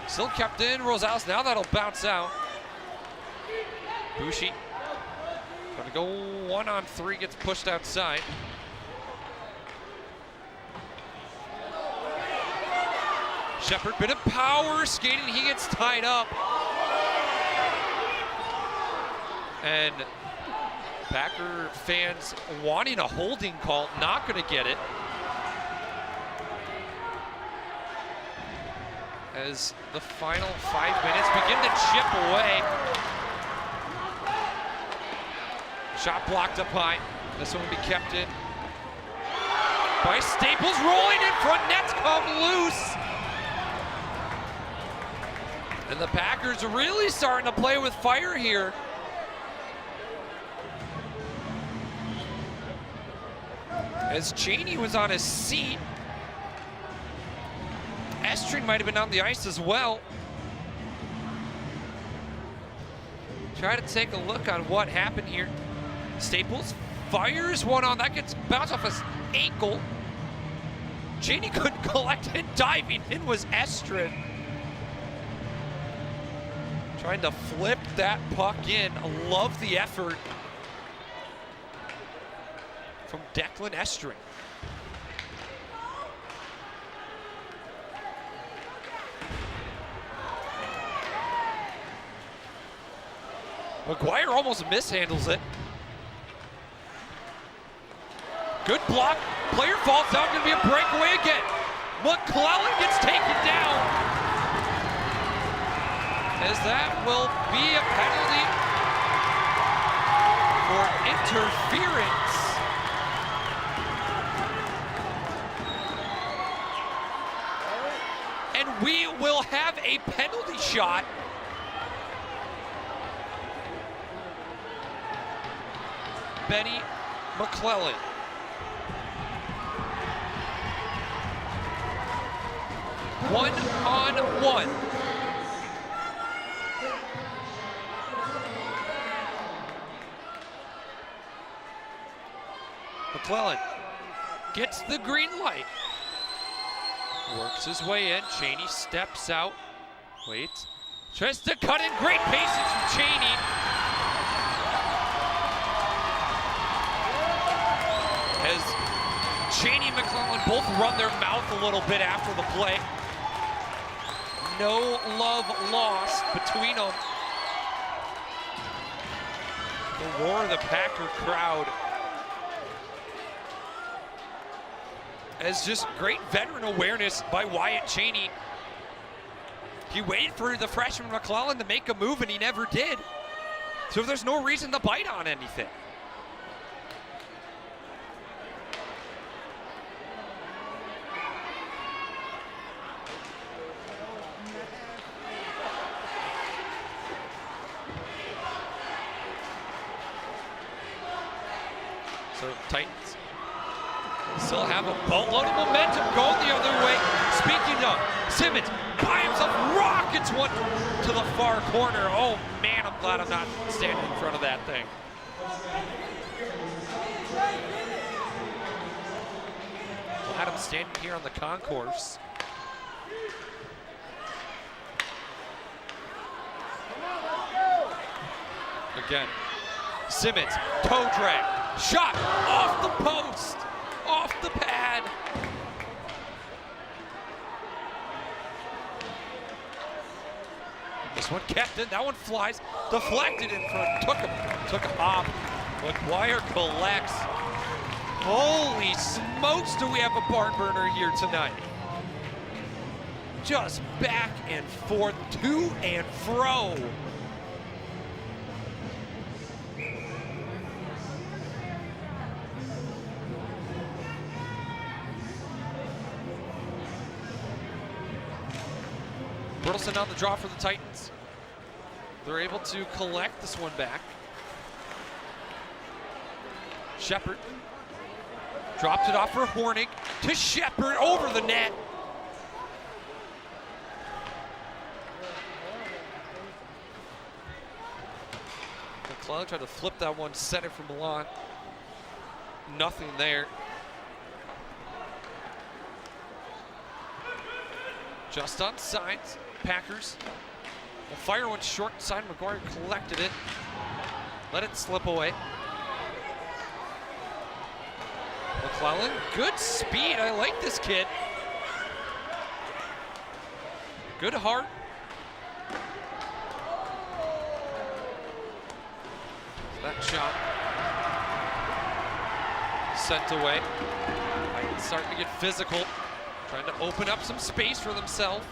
Still kept in, Rosales. Now that'll bounce out. Bushi gonna go 1-on-3, gets pushed outside. Shepard, bit of power skating, he gets tied up. And Packer fans wanting a holding call, not gonna get it. As the final 5 minutes begin to chip away. Shot blocked up high. This one will be kept in by Staples, rolling in front, nets come loose. And the Packers are really starting to play with fire here. As Cheney was on his seat, Estrin might have been on the ice as well. Try to take a look on what happened here. Staples fires one on, that gets bounced off his ankle. Cheney couldn't collect it, diving in was Estrin. Trying to flip that puck in. I love the effort from Declan Estrin. McGuire almost mishandles it. Good block. Player falls down. Going to be a breakaway again. McClellan gets taken down. As that will be a penalty for interference. And we will have a penalty shot. Benny McClellan. One-on-one. McClellan gets the green light. Works his way in. Cheney steps out. Waits. Tries to cut in. Great patience from Cheney. As Cheney and McClellan both run their mouth a little bit after the play. No love lost between them. The roar of the Packer crowd. As just great veteran awareness by Wyatt Cheney. He waited for the freshman McClellan to make a move and he never did. So there's no reason to bite on anything. So Titans Still have a boatload of momentum going the other way. Speaking of, Simmons by himself rockets one to the far corner. Oh man, I'm glad I'm not standing in front of that thing. Glad I'm standing here on the concourse. Again, Simmons, toe drag, shot off the post, off the pad. This one kept in, that one flies, deflected in front, took a hop. McGuire collects. Holy smokes, do we have a barn burner here tonight. Just back and forth, to and fro. Bertelson on the draw for the Titans. They're able to collect this one back. Shepard dropped it off for Hornig to Shepard over the net. McClellan tried to flip that one, set it from Milan. Nothing there. Just on sides, Packers will fire one short side. McGuire collected it, let it slip away. McClellan, good speed. I like this kid. Good heart. That shot sent away. Titans starting to get physical. Trying to open up some space for themselves.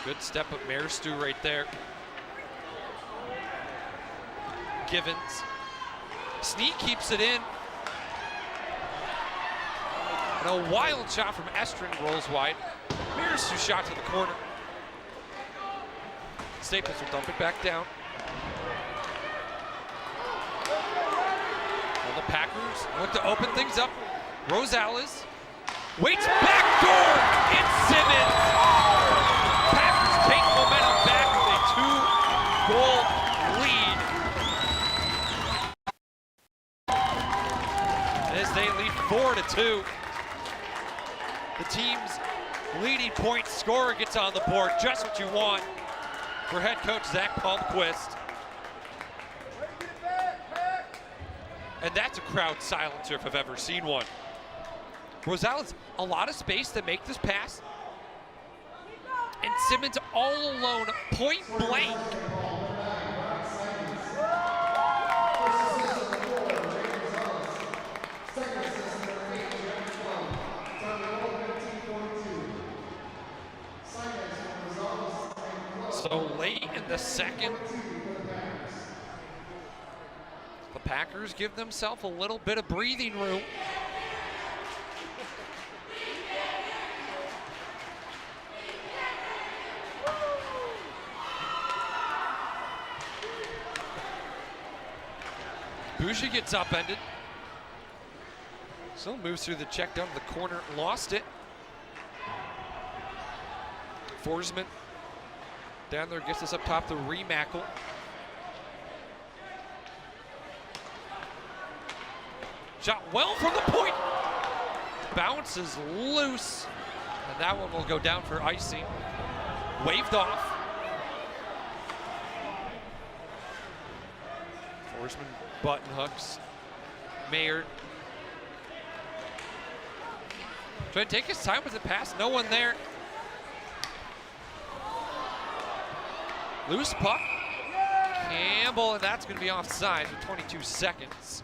Good step up Maristu right there. Givens. Sneak keeps it in. And a wild shot from Estrin rolls wide. Maristu shot to the corner. Staples will dump it back down. Well, the Packers look to open things up. Rosales waits backdoor. It's Simmons. Packers take momentum back with a 2-goal lead. As they lead 4-2. The team's leading point scorer gets on the board. Just what you want for head coach Zach Palmquist. And that's a crowd silencer if I've ever seen one. Rosales, a lot of space to make this pass. And Simmons all alone, point blank. So late in the second, the Packers give themselves a little bit of breathing room. Boucher gets upended. Still moves through the check down to the corner, lost it. Forsman down there gets us up top to Remackle. Shot well from the point. Bounces loose. And that one will go down for icing. Waved off. Forsman button hooks. Mayer trying to take his time with the pass. No one there. Loose puck. Campbell, and that's going to be offside with 22 seconds.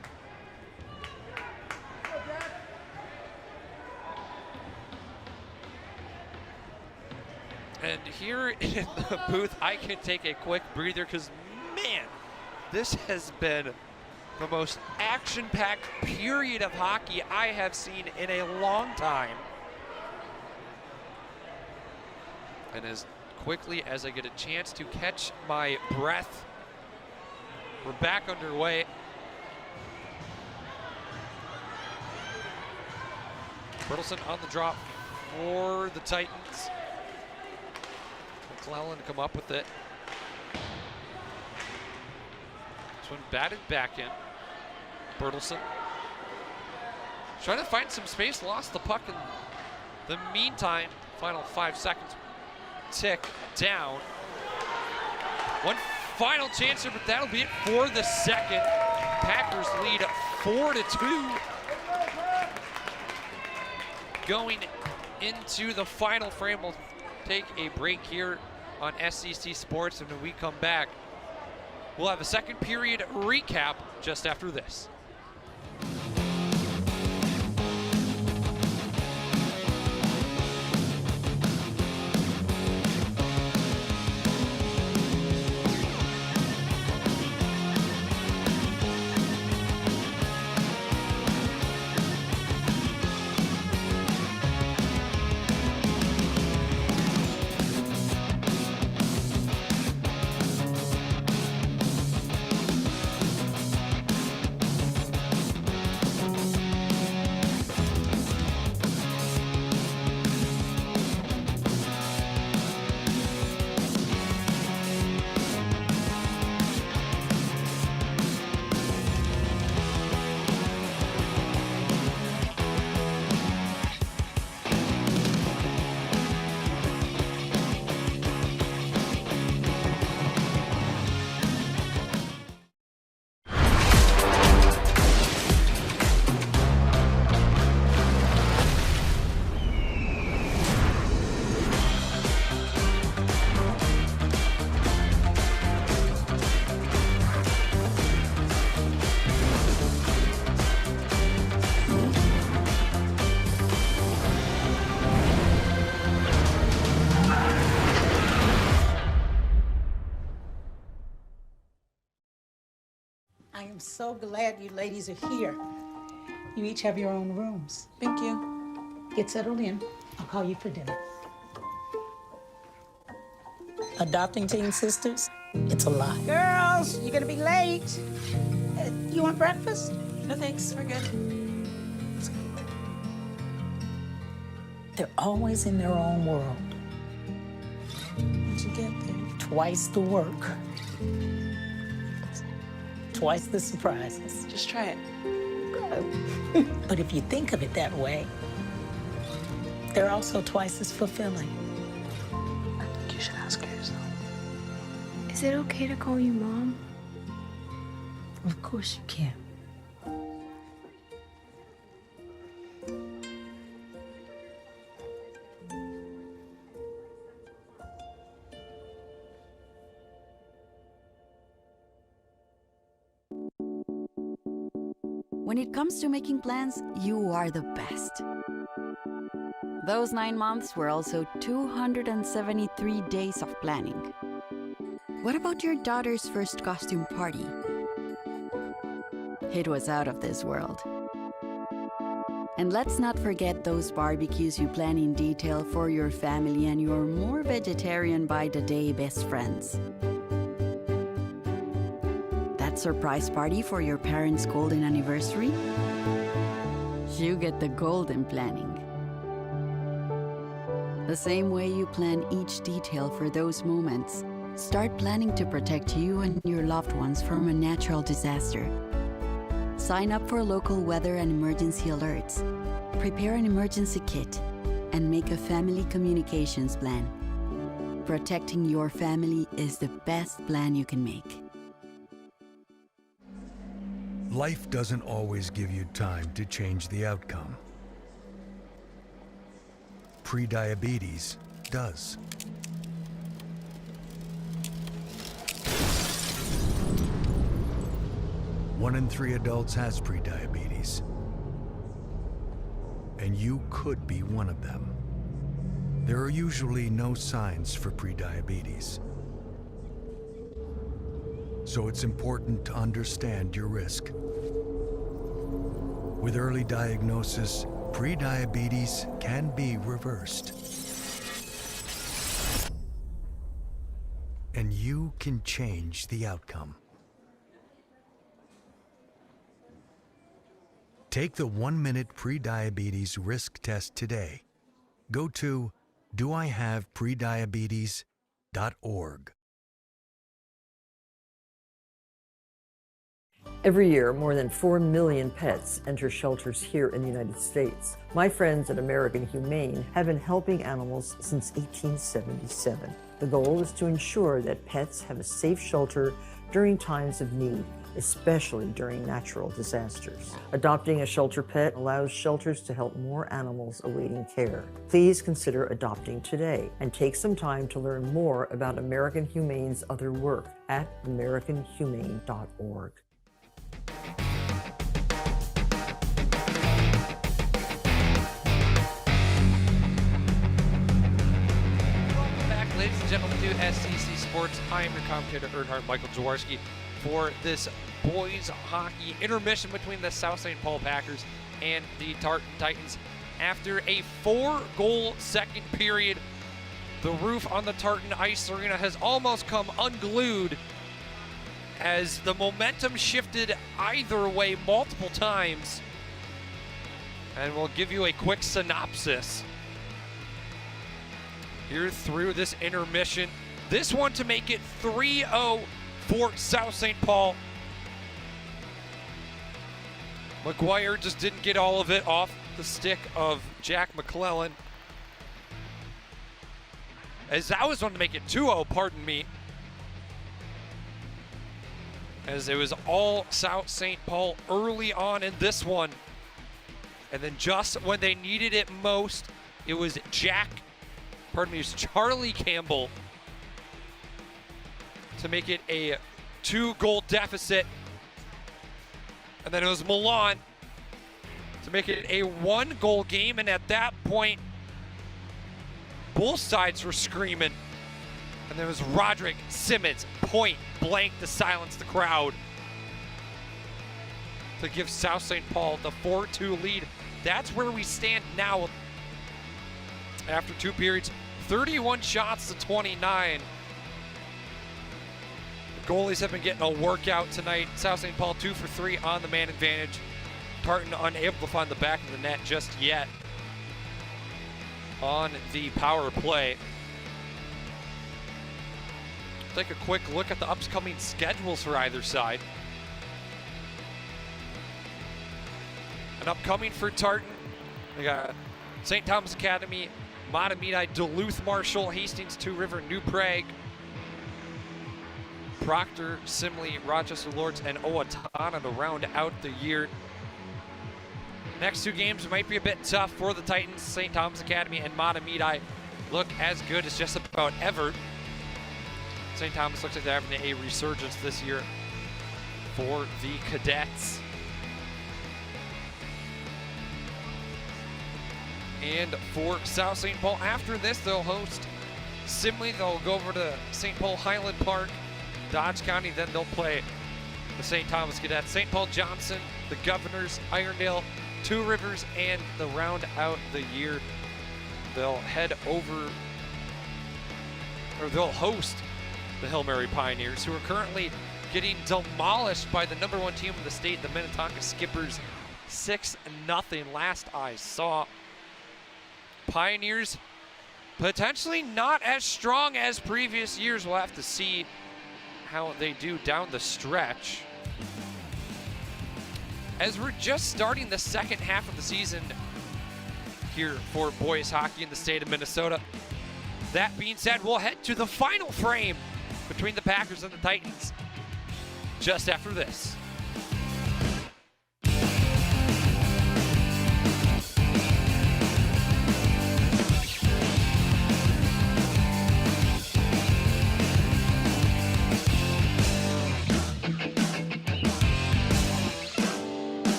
And here in the booth, I can take a quick breather because, man, this has been the most action-packed period of hockey I have seen in a long time. And as quickly as I get a chance to catch my breath, we're back underway. Bertelsen on the drop for the Titans. McClellan to come up with it. This one batted back in. Bertelsen trying to find some space, lost the puck in the meantime. Final 5 seconds tick down. One final chance here, but that'll be it for the second. Packers lead 4-2. Going into the final frame, we'll take a break here on SCC Sports, and when we come back, we'll have a second period recap just after this. I am so glad you ladies are here. You each have your own rooms. Thank you. Get settled in. I'll call you for dinner. Adopting teen sisters, it's a lot. Girls, you're gonna be late. You want breakfast? No thanks, we're good. They're always in their own world. What'd you get there? Twice the work. Twice the surprises. Just try it. But if you think of it that way, they're also twice as fulfilling. I think you should ask her yourself. Is it okay to call you Mom? Of course you can. When it comes to making plans, you are the best. Those 9 months were also 273 days of planning. What about your daughter's first costume party? It was out of this world. And let's not forget those barbecues you plan in detail for your family and your more vegetarian by the day best friends. That surprise party for your parents' golden anniversary? You get the golden planning. The same way you plan each detail for those moments, start planning to protect you and your loved ones from a natural disaster. Sign up for local weather and emergency alerts. Prepare an emergency kit and make a family communications plan. Protecting your family is the best plan you can make. Life doesn't always give you time to change the outcome. Prediabetes does. One in 3 adults has prediabetes. And you could be one of them. There are usually no signs for prediabetes. So it's important to understand your risk. With early diagnosis, prediabetes can be reversed. And you can change the outcome. Take the 1-minute prediabetes risk test today. Go to doihaveprediabetes.org. Every year, more than 4 million pets enter shelters here in the United States. My friends at American Humane have been helping animals since 1877. The goal is to ensure that pets have a safe shelter during times of need, especially during natural disasters. Adopting a shelter pet allows shelters to help more animals awaiting care. Please consider adopting today and take some time to learn more about American Humane's other work at americanhumane.org. Ladies and gentlemen, to SEC Sports. I am your commentator, Earnhardt Michael Jaworski, for this boys hockey intermission between the South St. Paul Packers and the Tartan Titans. After a 4-goal second period, the roof on the Tartan Ice Arena has almost come unglued as the momentum shifted either way multiple times. And we'll give you a quick synopsis here through this intermission. This one to make it 3-0 for South St. Paul. McGuire just didn't get all of it off the stick of Jack McClellan. As that was one to make it 2-0, pardon me. As it was all South St. Paul early on in this one. And then just when they needed it most, it was Charlie Campbell to make it a 2-goal deficit. And then it was Milan to make it a 1-goal game. And at that point, both sides were screaming. And there was Roderick Simmons, point blank, to silence the crowd to give South St. Paul the 4-2 lead. That's where we stand now after 2 periods. 31 shots to 29. The goalies have been getting a workout tonight. South St. Paul 2 for 3 on the man advantage. Tartan unable to find the back of the net just yet on the power play. Take a quick look at the upcoming schedules for either side. And upcoming for Tartan, we got St. Thomas Academy, Matamidi, Duluth Marshall, Hastings, Two River, New Prague, Proctor, Simley, Rochester Lords, and Owatonna to round out the year. Next 2 games might be a bit tough for the Titans. St. Thomas Academy and Matamidi look as good as just about ever. St. Thomas looks like they're having a resurgence this year for the Cadets. And for South St. Paul, after this, they'll host Simley. They'll go over to St. Paul Highland Park, Dodge County. Then they'll play the St. Thomas Cadets, St. Paul Johnson, the Governors, Irondale, Two Rivers, and to round out the year, they'll head over, or they'll host the Hill Mary Pioneers, who are currently getting demolished by the #1 team in the state, the Minnetonka Skippers, 6-0 last I saw. Pioneers potentially not as strong as previous years. We'll have to see how they do down the stretch. As we're just starting the second half of the season here for boys hockey in the state of Minnesota. That being said, we'll head to the final frame between the Packers and the Titans just after this.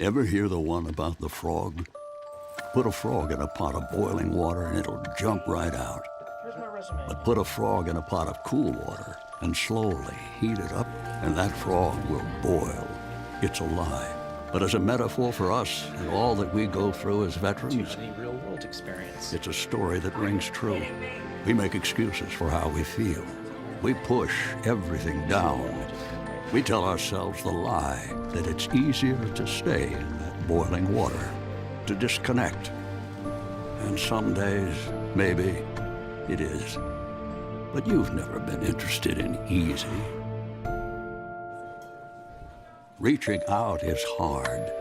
Ever hear the one about the frog? Put a frog in a pot of boiling water and it'll jump right out. But put a frog in a pot of cool water and slowly heat it up, and that frog will boil. It's a lie. But as a metaphor for us and all that we go through as veterans, real-world experience. it's a story that rings true. We make excuses for how we feel. We push everything down. We tell ourselves the lie that it's easier to stay in that boiling water, to disconnect. And some days, maybe, it is. But you've never been interested in easy. Reaching out is hard.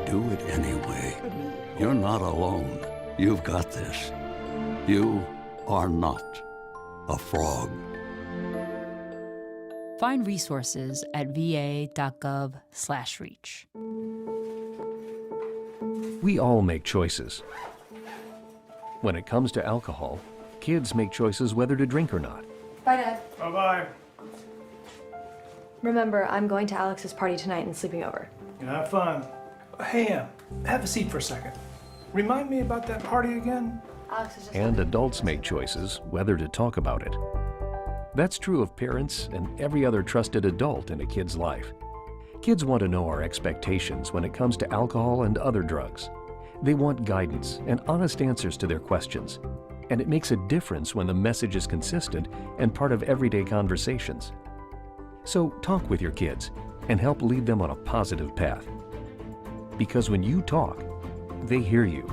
Do it anyway. You're not alone. You've got this. You are not a frog. Find resources at va.gov/reach. We all make choices. When it comes to alcohol, kids make choices whether to drink or not. Bye, Dad. Bye-bye. Remember, I'm going to Alex's party tonight and sleeping over. Have fun. Hey, have a seat for a second. Remind me about that party again? Alex is just... And adults make choices whether to talk about it. That's true of parents and every other trusted adult in a kid's life. Kids want to know our expectations when it comes to alcohol and other drugs. They want guidance and honest answers to their questions. And it makes a difference when the message is consistent and part of everyday conversations. So talk with your kids and help lead them on a positive path. Because when you talk, they hear you.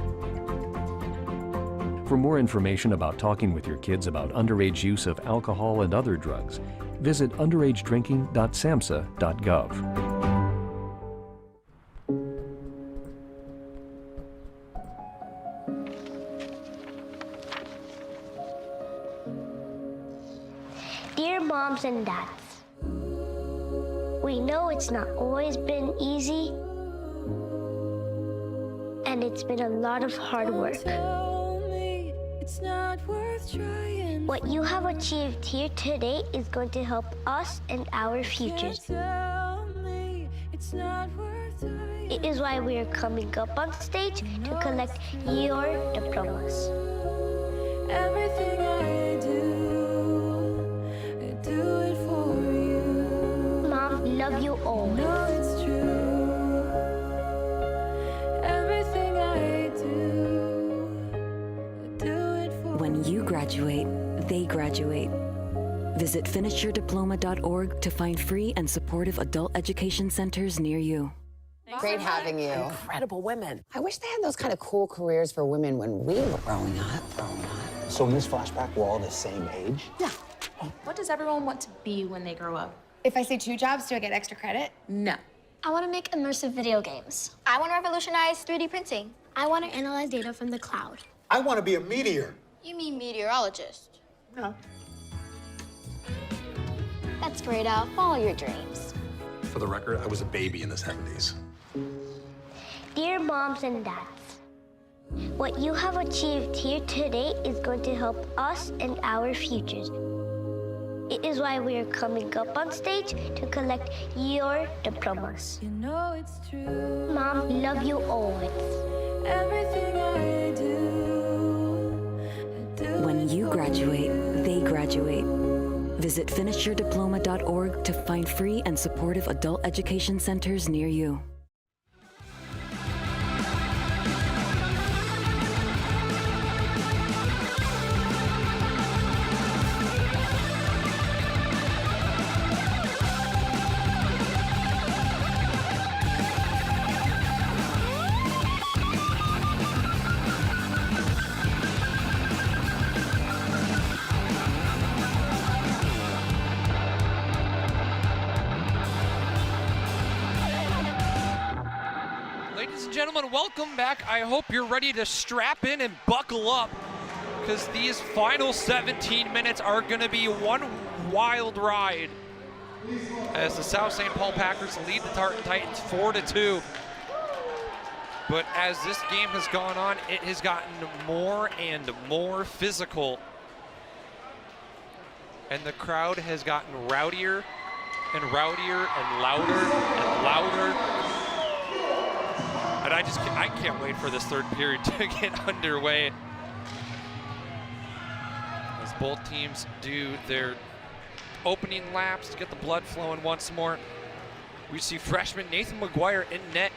For more information about talking with your kids about underage use of alcohol and other drugs, visit underagedrinking.samhsa.gov. Dear moms and dads, we know it's not always been easy, and it's been a lot of hard work. What you have achieved here today is going to help us and our futures. It is why we are coming up on stage to collect your diplomas. Everything I do it for you. Mom, love you always. No, it's true. Everything I do it for When you graduate, they graduate. Visit finishyourdiploma.org to find free and supportive adult education centers near you. Great having you. Incredible women. I wish they had those kind of cool careers for women when we were growing up. So in this flashback, we're all the same age? Yeah. What does everyone want to be when they grow up? If I say 2 jobs, do I get extra credit? No. I want to make immersive video games. I want to revolutionize 3D printing. I want to analyze data from the cloud. I want to be a meteor. You mean meteorologist? No. That's great, Al. Follow your dreams. For the record, I was a baby in the 70s. Dear moms and dads, what you have achieved here today is going to help us and our futures. It is why we are coming up on stage to collect your diplomas. You know it's true. Mom, love you always. Everything I do. When you graduate, they graduate. Visit finishyourdiploma.org to find free and supportive adult education centers near you. Ladies and gentlemen, welcome back. I hope you're ready to strap in and buckle up, because these final 17 minutes are going to be one wild ride as the South St. Paul Packers lead the Tartan Titans 4-2. But as this game has gone on, it has gotten more and more physical, and the crowd has gotten rowdier and rowdier and louder and louder. And I can't wait for this third period to get underway as both teams do their opening laps to get the blood flowing once more. We see freshman Nathan McGuire in net,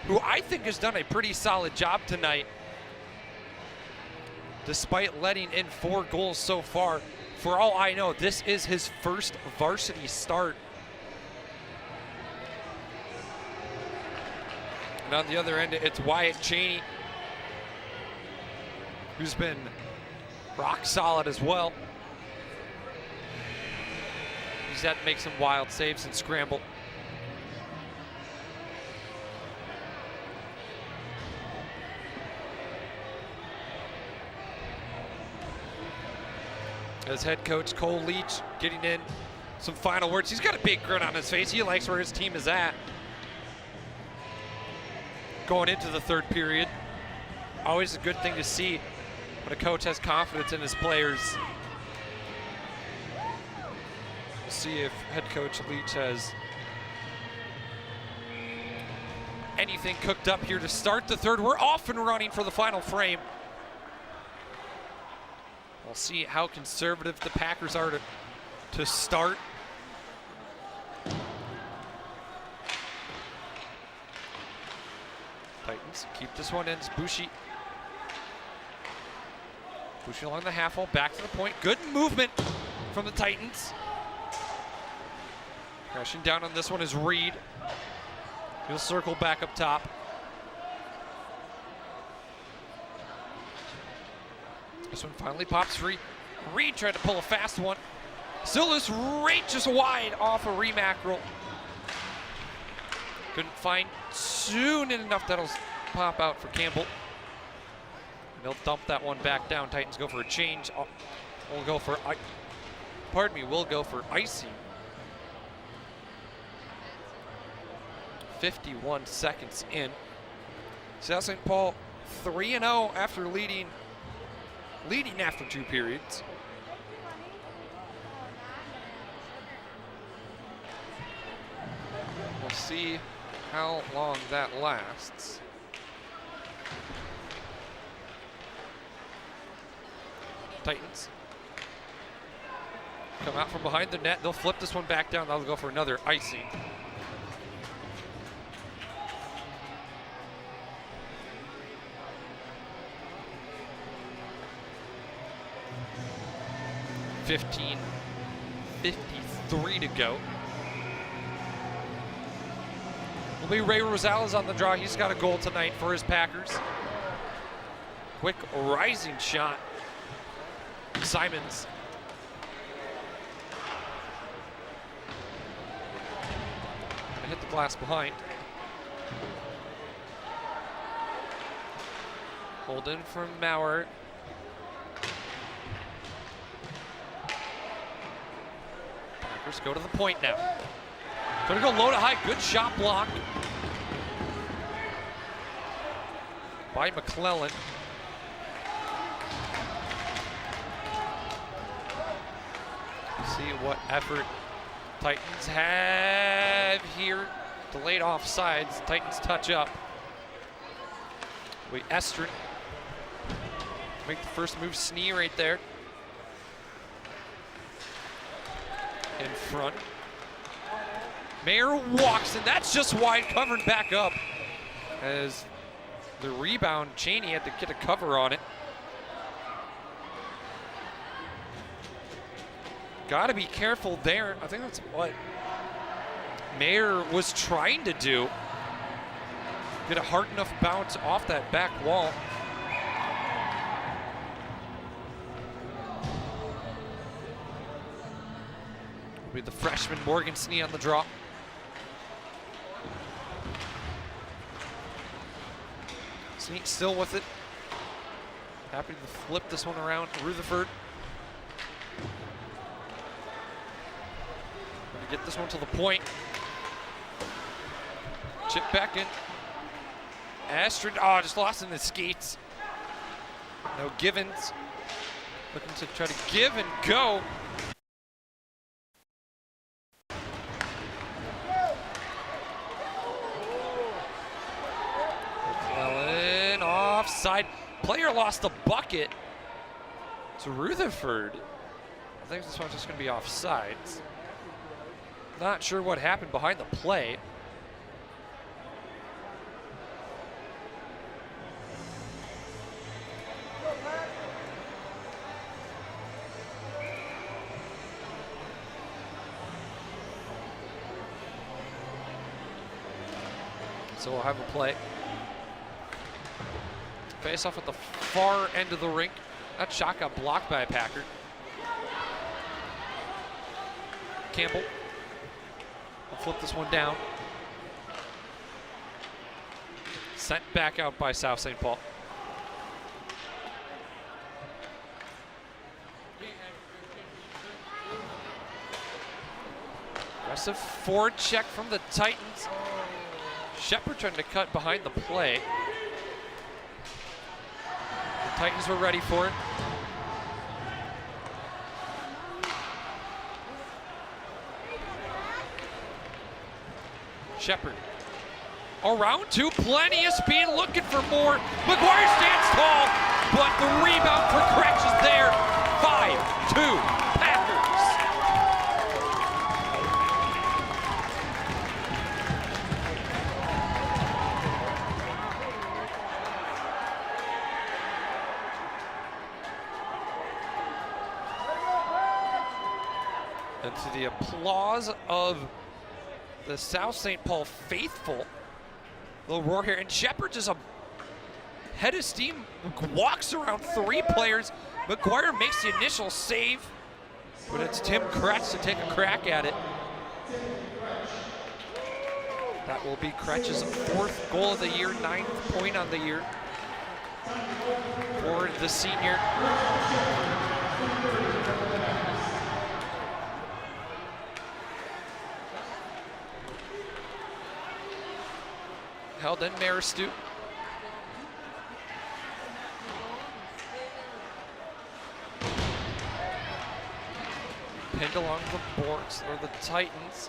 who I think has done a pretty solid job tonight. despite letting in 4 goals so far. For all I know, this is his first varsity start. And on the other end, it's Wyatt Cheney, who's been rock solid as well. He's had to make some wild saves and scramble. As head coach Cole Leach getting in some final words. He's got a big grin on his face. He likes where his team is at. Going into the third period. Always a good thing to see when a coach has confidence in his players. We'll see if head coach Leach has anything cooked up here to start the third. We're off and running for the final frame. We'll see how conservative the Packers are to start. Titans keep this one in. It's Bushi. Bushi along the half wall, back to the point. Good movement from the Titans. Crashing down on this one is Reed. He'll circle back up top. This one finally pops free. Reed tried to pull a fast one. Still is right just wide off a remackerel. Couldn't find soon enough that'll pop out for Campbell. And they'll dump that one back down. Titans go for a change. We'll go for icing. 51 seconds in. South St. Paul 3-0 after leading after 2 periods. We'll see how long that lasts. Titans come out from behind the net. They'll flip this one back down. They'll go for another icing. .53 to go. Will be Ray Rosales on the draw. He's got a goal tonight for his Packers. Quick rising shot. Simons. Gonna hit the glass behind. Hold in from Maurer. Packers go to the point now. Gonna go low to high. Good shot block by McClellan. See what effort Titans have here. Delayed offsides. Titans touch up. Wait, Estrin make the first move. Snee right there in front. Mayer walks, and that's just wide, covered back up. As the rebound, Cheney had to get a cover on it. Got to be careful there. I think that's what Mayer was trying to do. Get a hard enough bounce off that back wall. With the freshman Morgan Snee on the draw. Snee still with it. Happy to flip this one around. Rutherford. Gonna get this one to the point. Chip back in. Astrid, just lost in the skates. No Givens. Looking to try to give and go. McClellan offside. Player lost the bucket to Rutherford. I think this one's just going to be offsides. Not sure what happened behind the play. So we'll have a play. Face off at the far end of the rink. That shot got blocked by a Packer. Campbell will flip this one down. Sent back out by South St. Paul. Aggressive forward check from the Titans. Shepard trying to cut behind the play. The Titans were ready for it. Shepard around to plenty of speed, looking for more. McGuire stands tall, but the rebound for Kretsch is there. 5-2 Packers. And to the applause of the South St. Paul faithful, they'll roar here. And Shepard just a head of steam, walks around 3 players. McGuire makes the initial save, but it's Tim Kretsch to take a crack at it. That will be Kretsch's 4th goal of the year, 9th point on the year for the senior. Held in Maristu. Pinned along the boards, or the Titans.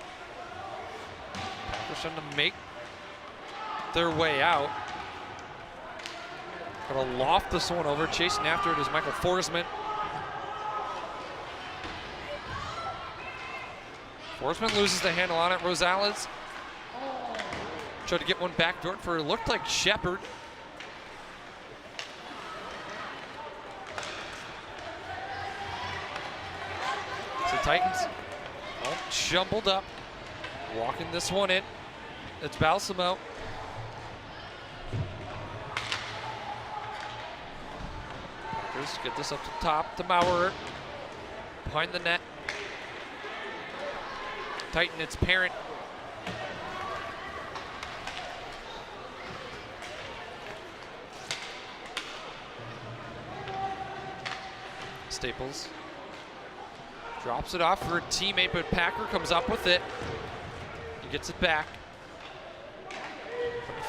They're trying to make their way out. Gonna loft this one over. Chasing after it is Michael Forsman. Forsman loses the handle on it. Rosales tried to get one backdoor for it looked like Shepard. So Titans all jumbled up, walking this one in. It's Balsamo. Packers get this up to top to Maurer. Behind the net. Titan, its parent. Staples drops it off for a teammate, but Packer comes up with it. He gets it back.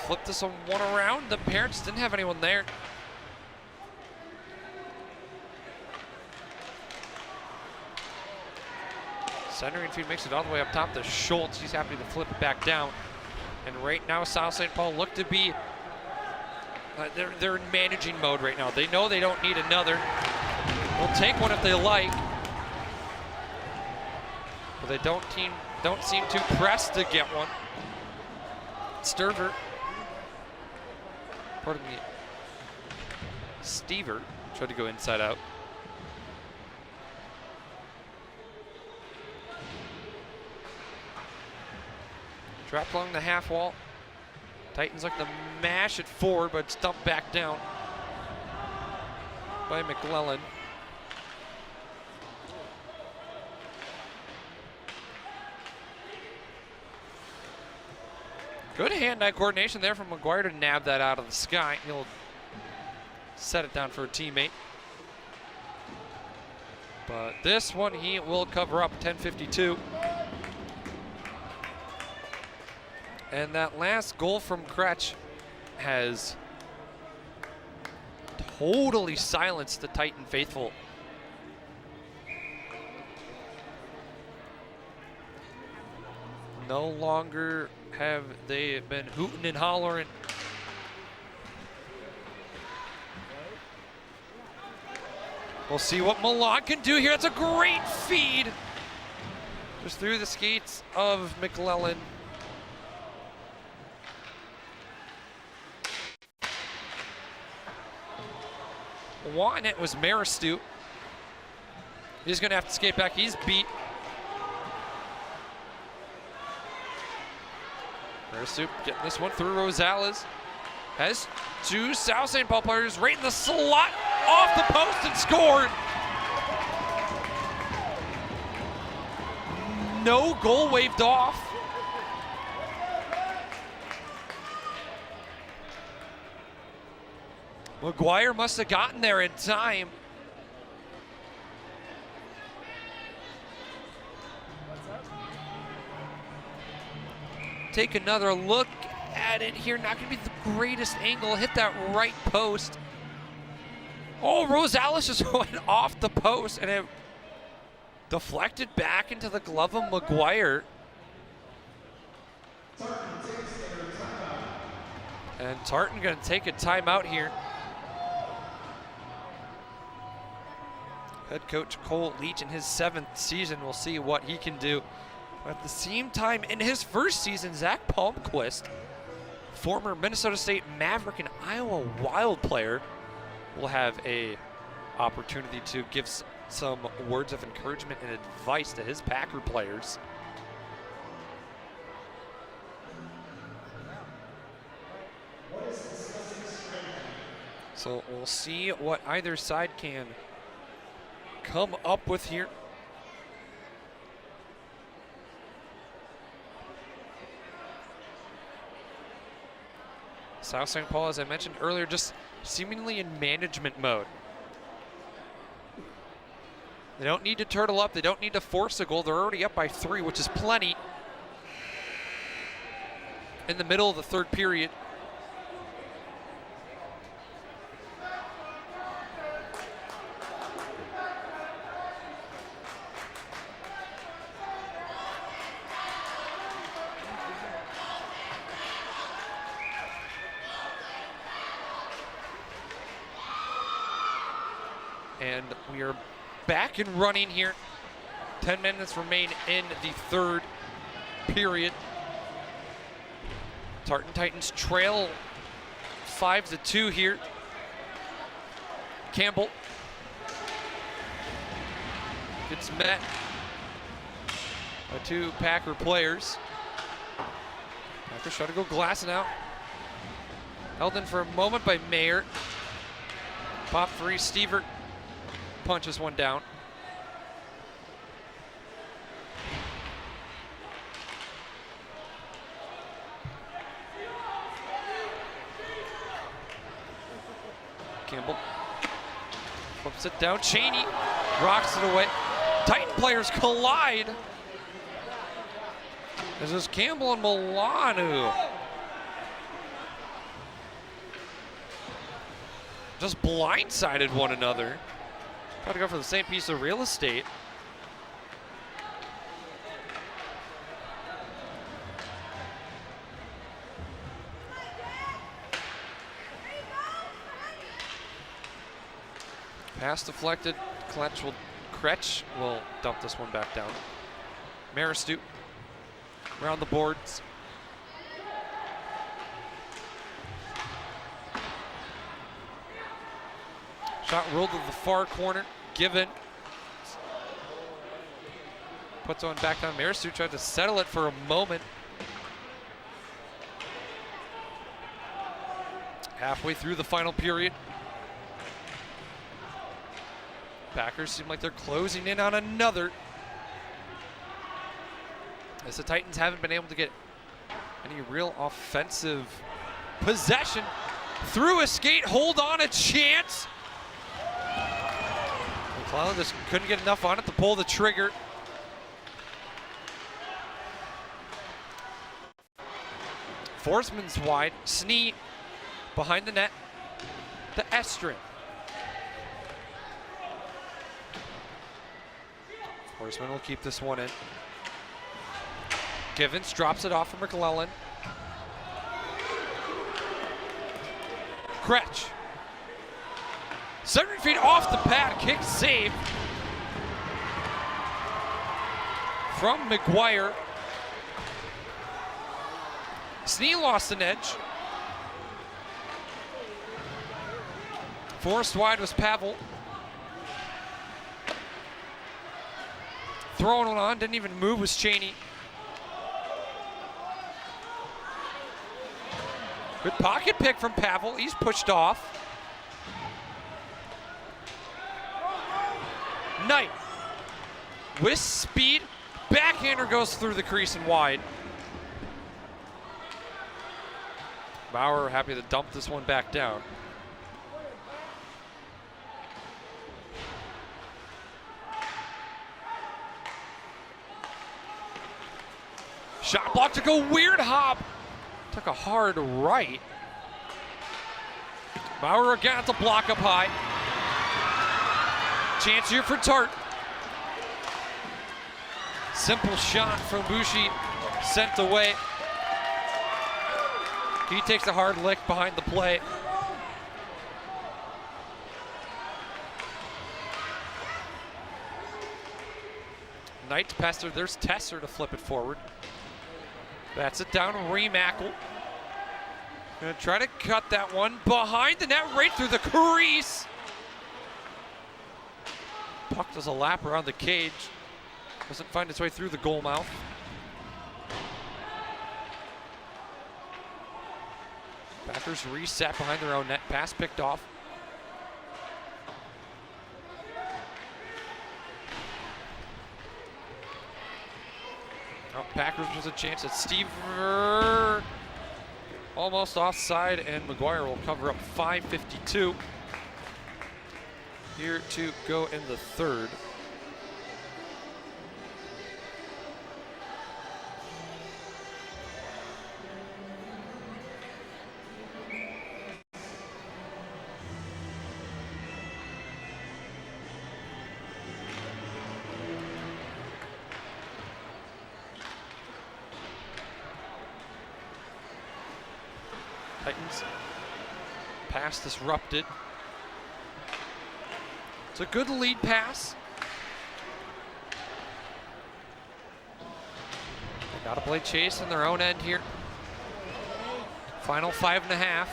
Flip this one around. The parents didn't have anyone there. Centering feed makes it all the way up top to Schultz. He's happy to flip it back down. And right now, South St. Paul look to be, they're in managing mode right now. They know they don't need another. They'll take one if they like. But they don't seem too pressed to get one. Sturver. Pardon me. Stever tried to go inside out. Drop along the half wall. Titans like to mash it forward, but it's dumped back down by McClellan. Good hand-eye coordination there from McGuire to nab that out of the sky. He'll set it down for a teammate. But this one he will cover up, 10:52. And that last goal from Kretsch has totally silenced the Titan faithful. No longer have they been hooting and hollering. We'll see what Milan can do here. That's a great feed. Just through the skates of McClellan. Wanting it was Maristu. He's gonna have to skate back. He's beat. Marisu getting this one through Rosales. Has two South St. Paul players right in the slot, off the post and scored. No goal waved off. McGuire must have gotten there in time. Take another look at it here. Not going to be the greatest angle. Hit that right post. Oh, Rosales just went off the post and it deflected back into the glove of McGuire. And Tartan going to take a timeout here. Head coach Cole Leach in his 7th season. We'll see what he can do. At the same time, in his first season, Zach Palmquist, former Minnesota State Maverick and Iowa Wild player, will have a opportunity to give some words of encouragement and advice to his Packer players. So we'll see what either side can come up with here. South St. Paul, as I mentioned earlier, just seemingly in management mode. They don't need to turtle up. They don't need to force a goal. They're already up by 3, which is plenty in the middle of the 3rd period. And we are back and running here. 10 minutes remain in the 3rd period. Tartan Titans trail 5-2 here. Campbell gets met by 2 Packer players. Packers try to go glassing out. Held in for a moment by Mayer. Pop free, Stevert punches one down. Campbell flips it down. Cheney rocks it away. Titan players collide. This is Campbell and Milano. Just blindsided one another. Try to go for the same piece of real estate. Pass deflected. Kretsch will dump this one back down. Maristu around the boards. Shot rolled to the far corner. Given. Puts one back down. Maristu tried to settle it for a moment. Halfway through the final period. Packers seem like they're closing in on another, as the Titans haven't been able to get any real offensive possession. Through a skate, hold on, a chance. McClellan just couldn't get enough on it to pull the trigger. Forsman's wide. Snee behind the net. The Estrin. Forsman will keep this one in. Givens drops it off for McClellan. Kretsch. 7 feet off the pad, kick save from McGuire. Snee lost an edge. Forced wide was Pavel. Throwing one on, didn't even move was Cheney. Good pocket pick from Pavel. He's pushed off. Knight with speed. Backhander goes through the crease and wide. Bauer happy to dump this one back down. Shot block took a weird hop. Took a hard right. Bauer again at the block up high. Chance here for Tartan. Simple shot from Bushi, sent away. He takes a hard lick behind the play. Knight to Pester, there's Tesser to flip it forward. Bats it down, Remackle. Gonna try to cut that one behind the net, right through the crease. Puck does a lap around the cage. Doesn't find its way through the goal mouth. Packers reset behind their own net. Pass picked off. Oh, Packers was a chance at Stever. Almost offside, and McGuire will cover up. 5:52 here to go in the third. Titans pass disrupted. It's a good lead pass. They gotta play chase on their own end here. Final 5.5.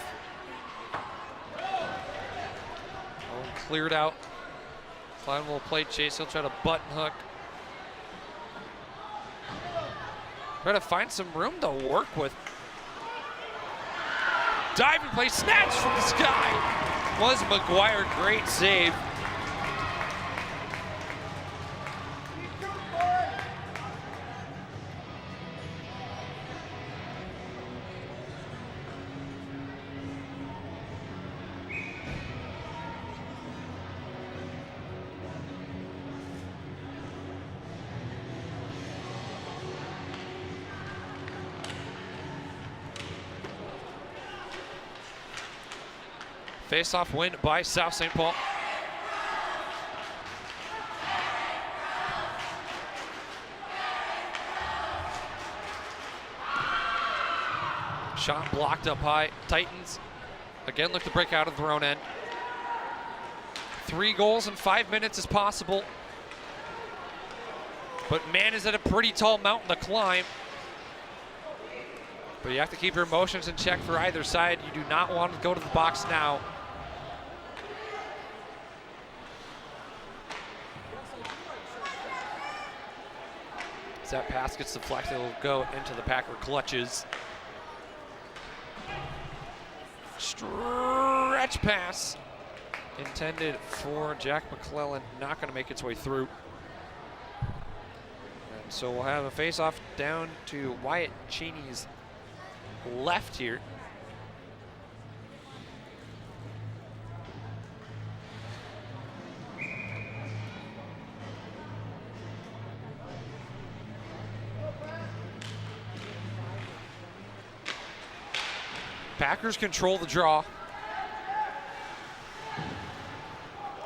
Cleared out. Klein will play chase. He'll try to button hook. Try to find some room to work with. Diving play, snatch from the sky. Was McGuire, great save. Face-off win by South St. Paul. Shot blocked up high. Titans again look to break out of their own end. 3 goals in 5 minutes is possible. But man, is it a pretty tall mountain to climb. But you have to keep your emotions in check for either side. You do not want to go to the box now. As that pass gets deflected, it'll go into the Packer clutches. Stretch pass intended for Jack McClellan, not going to make its way through. And so we'll have a face-off down to Wyatt Cheney's left here. Packers control the draw.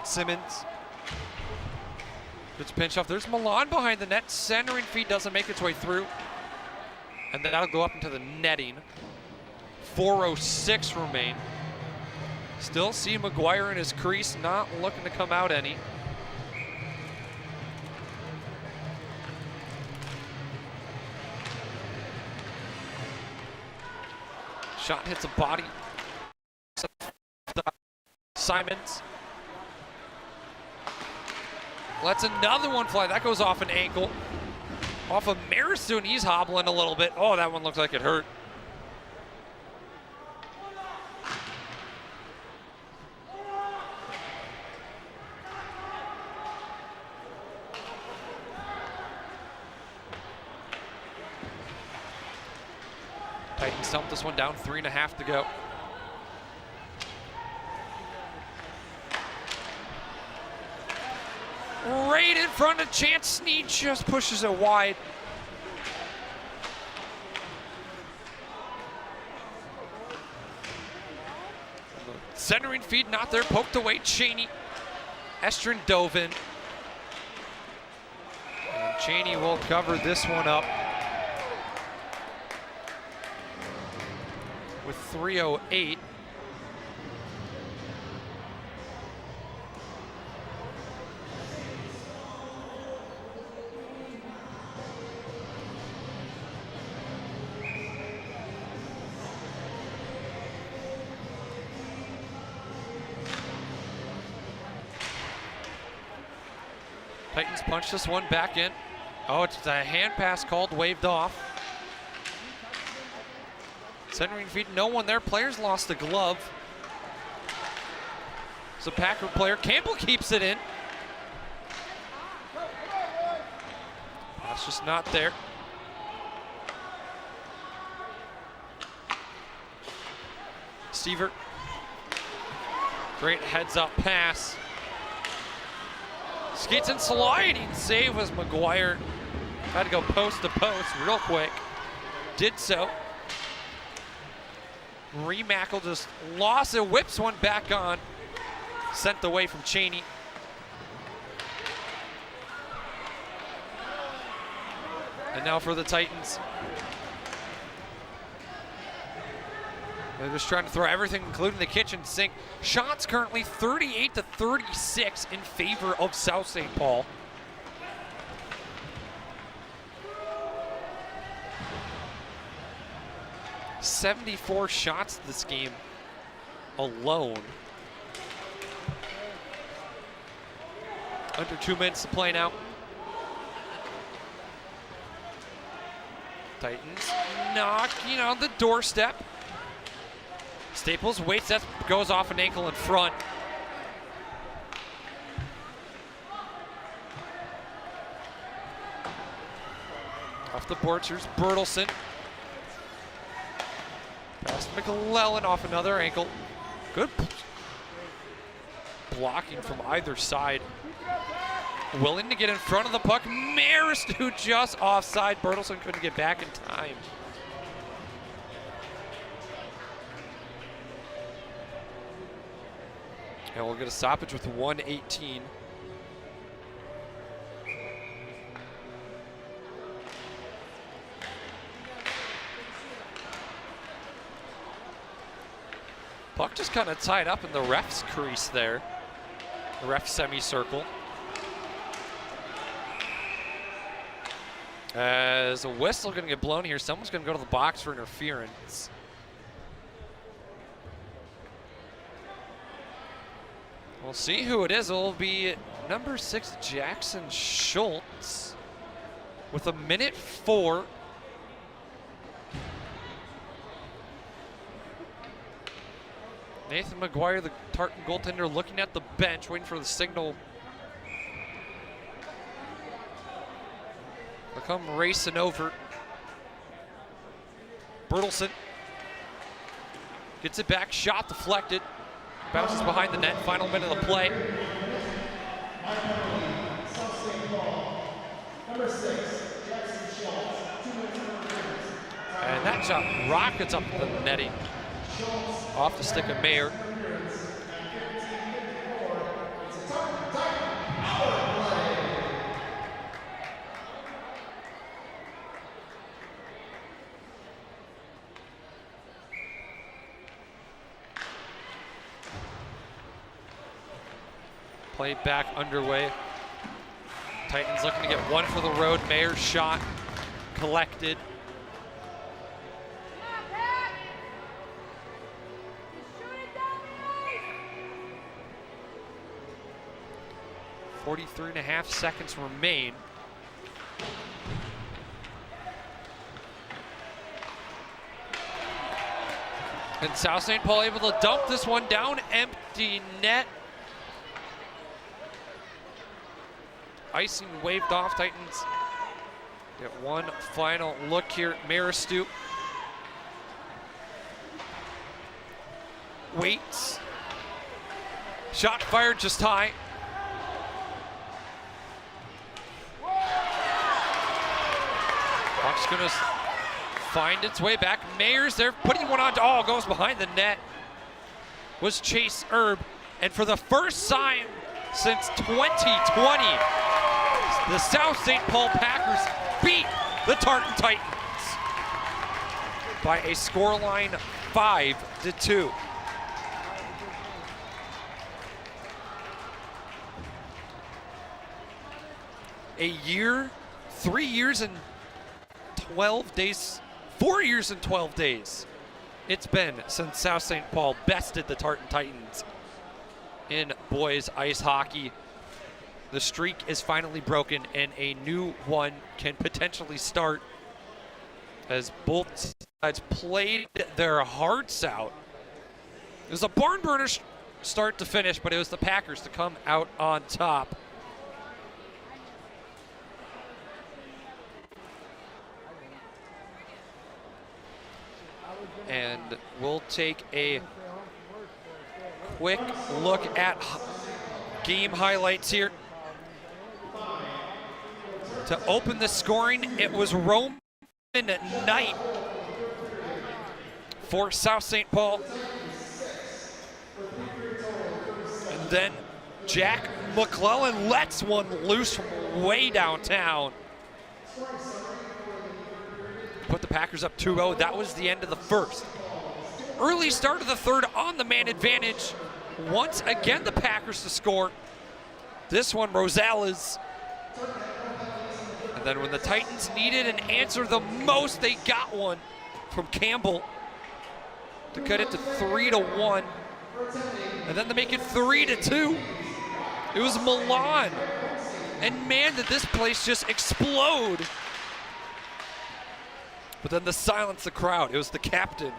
Simmons. Gets pinch off. There's Milan behind the net. Centering feed doesn't make its way through. And then that'll go up into the netting. 4:06 remain. Still see McGuire in his crease, not looking to come out any. Shot hits a body. Simons. Lets another one fly. That goes off an ankle. Off of Maristoon, he's hobbling a little bit. Oh, that one looks like it hurt. Titans dump this one down, 3.5 to go. Right in front of Chance Sneed, just pushes it wide. Centering feed not there, poked away Cheney. Estrin dove in. And Cheney will cover this one up with 3:08. Titans punch this one back in. Oh, it's a hand pass called, waved off. Centering feed, no one there. Players lost the glove. It's a Packer player. Campbell keeps it in. That's just not there. Stever. Great heads up pass. Skates and sliding save was McGuire. Had to go post to post real quick. Did so. Remackle just lost it, whips one back on. Sent away from Cheney. And now for the Titans. They're just trying to throw everything, including the kitchen sink. Shots currently 38-36 in favor of South St. Paul. '74 shots this game alone. Under 2 minutes to play now. Titans knocking on the doorstep. Staples waits, that goes off an ankle in front. Off the boards, here's Bertelsen. Past McClellan off another ankle. Good blocking from either side. Willing to get in front of the puck. Maristu just offside. Bertelsen couldn't get back in time. And we'll get a stoppage with 1:18. Puck just kind of tied up in the ref's crease there. The ref semicircle. As a whistle gonna get blown here, someone's gonna go to the box for interference. We'll see who it is. It'll be number 6, Jackson Schultz, with 1:04. Nathan McGuire, the Tartan goaltender, looking at the bench, waiting for the signal. They'll come racing over. Bertelsen gets it back, shot deflected. Bounces behind the net, final minute of the play. And that shot rockets up the netting. Off the stick of Mayer. Play back underway. Titans looking to get one for the road. Mayer's shot collected. .43.5 seconds remain. And South St. Paul able to dump this one down, empty net. Icing waved off. Titans get one final look here at Maristu. waits. Shot fired just high. Puck's gonna find its way back. Mayers there, putting one on. Oh, goes behind the net. Was Chase Erb. And for the first time since 2020, the South St. Paul Packers beat the Tartan Titans by a scoreline 5-2. A year, 3 years and 12 days, 4 years and 12 days it's been since South St. Paul bested the Tartan Titans in boys ice hockey. The streak is finally broken and a new one can potentially start as both sides played their hearts out. It was a barn burner start to finish, but it was the Packers to come out on top. And we'll take a quick look at game highlights here. To open the scoring, it was Roman Knight for South St. Paul. And then Jack McClellan lets one loose from way downtown. Put the Packers up 2-0. That was the end of the first. Early start of the third on the man advantage. Once again, the Packers to score. This one, Rosales. And then when the Titans needed an answer the most, they got one from Campbell to cut it to 3-1. And then to make it 3-2, it was Milan. And man, did this place just explode. But then to silence the crowd, it was the captain,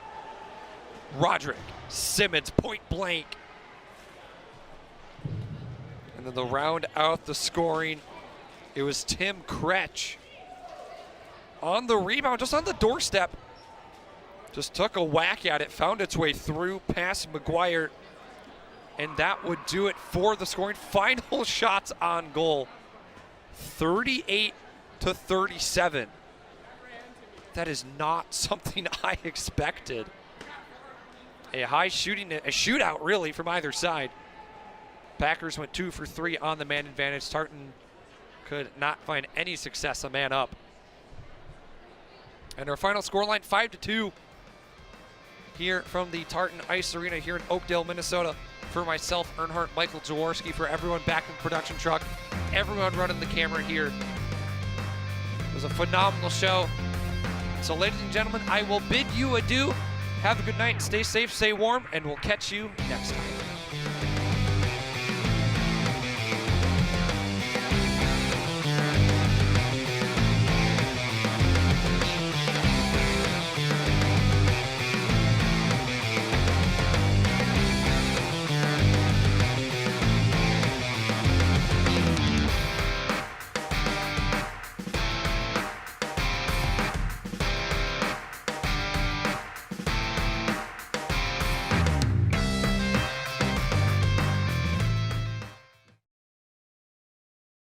Roderick Simmons, point blank. And then to round out the scoring, it was Tim Kretsch on the rebound, just on the doorstep. Just took a whack at it, found its way through past McGuire, and that would do it for the scoring. Final shots on goal, 38-37. That is not something I expected. A high shooting, a shootout really from either side. Packers went 2 for 3 on the man advantage. Tartan could not find any success a man up. And our final scoreline 5-2 here from the Tartan Ice Arena here in Oakdale, Minnesota. For myself, Earnhardt, Michael Jaworski, for everyone back in the production truck, everyone running the camera here. It was a phenomenal show. So ladies and gentlemen, I will bid you adieu. Have a good night, stay safe, stay warm, and we'll catch you next time.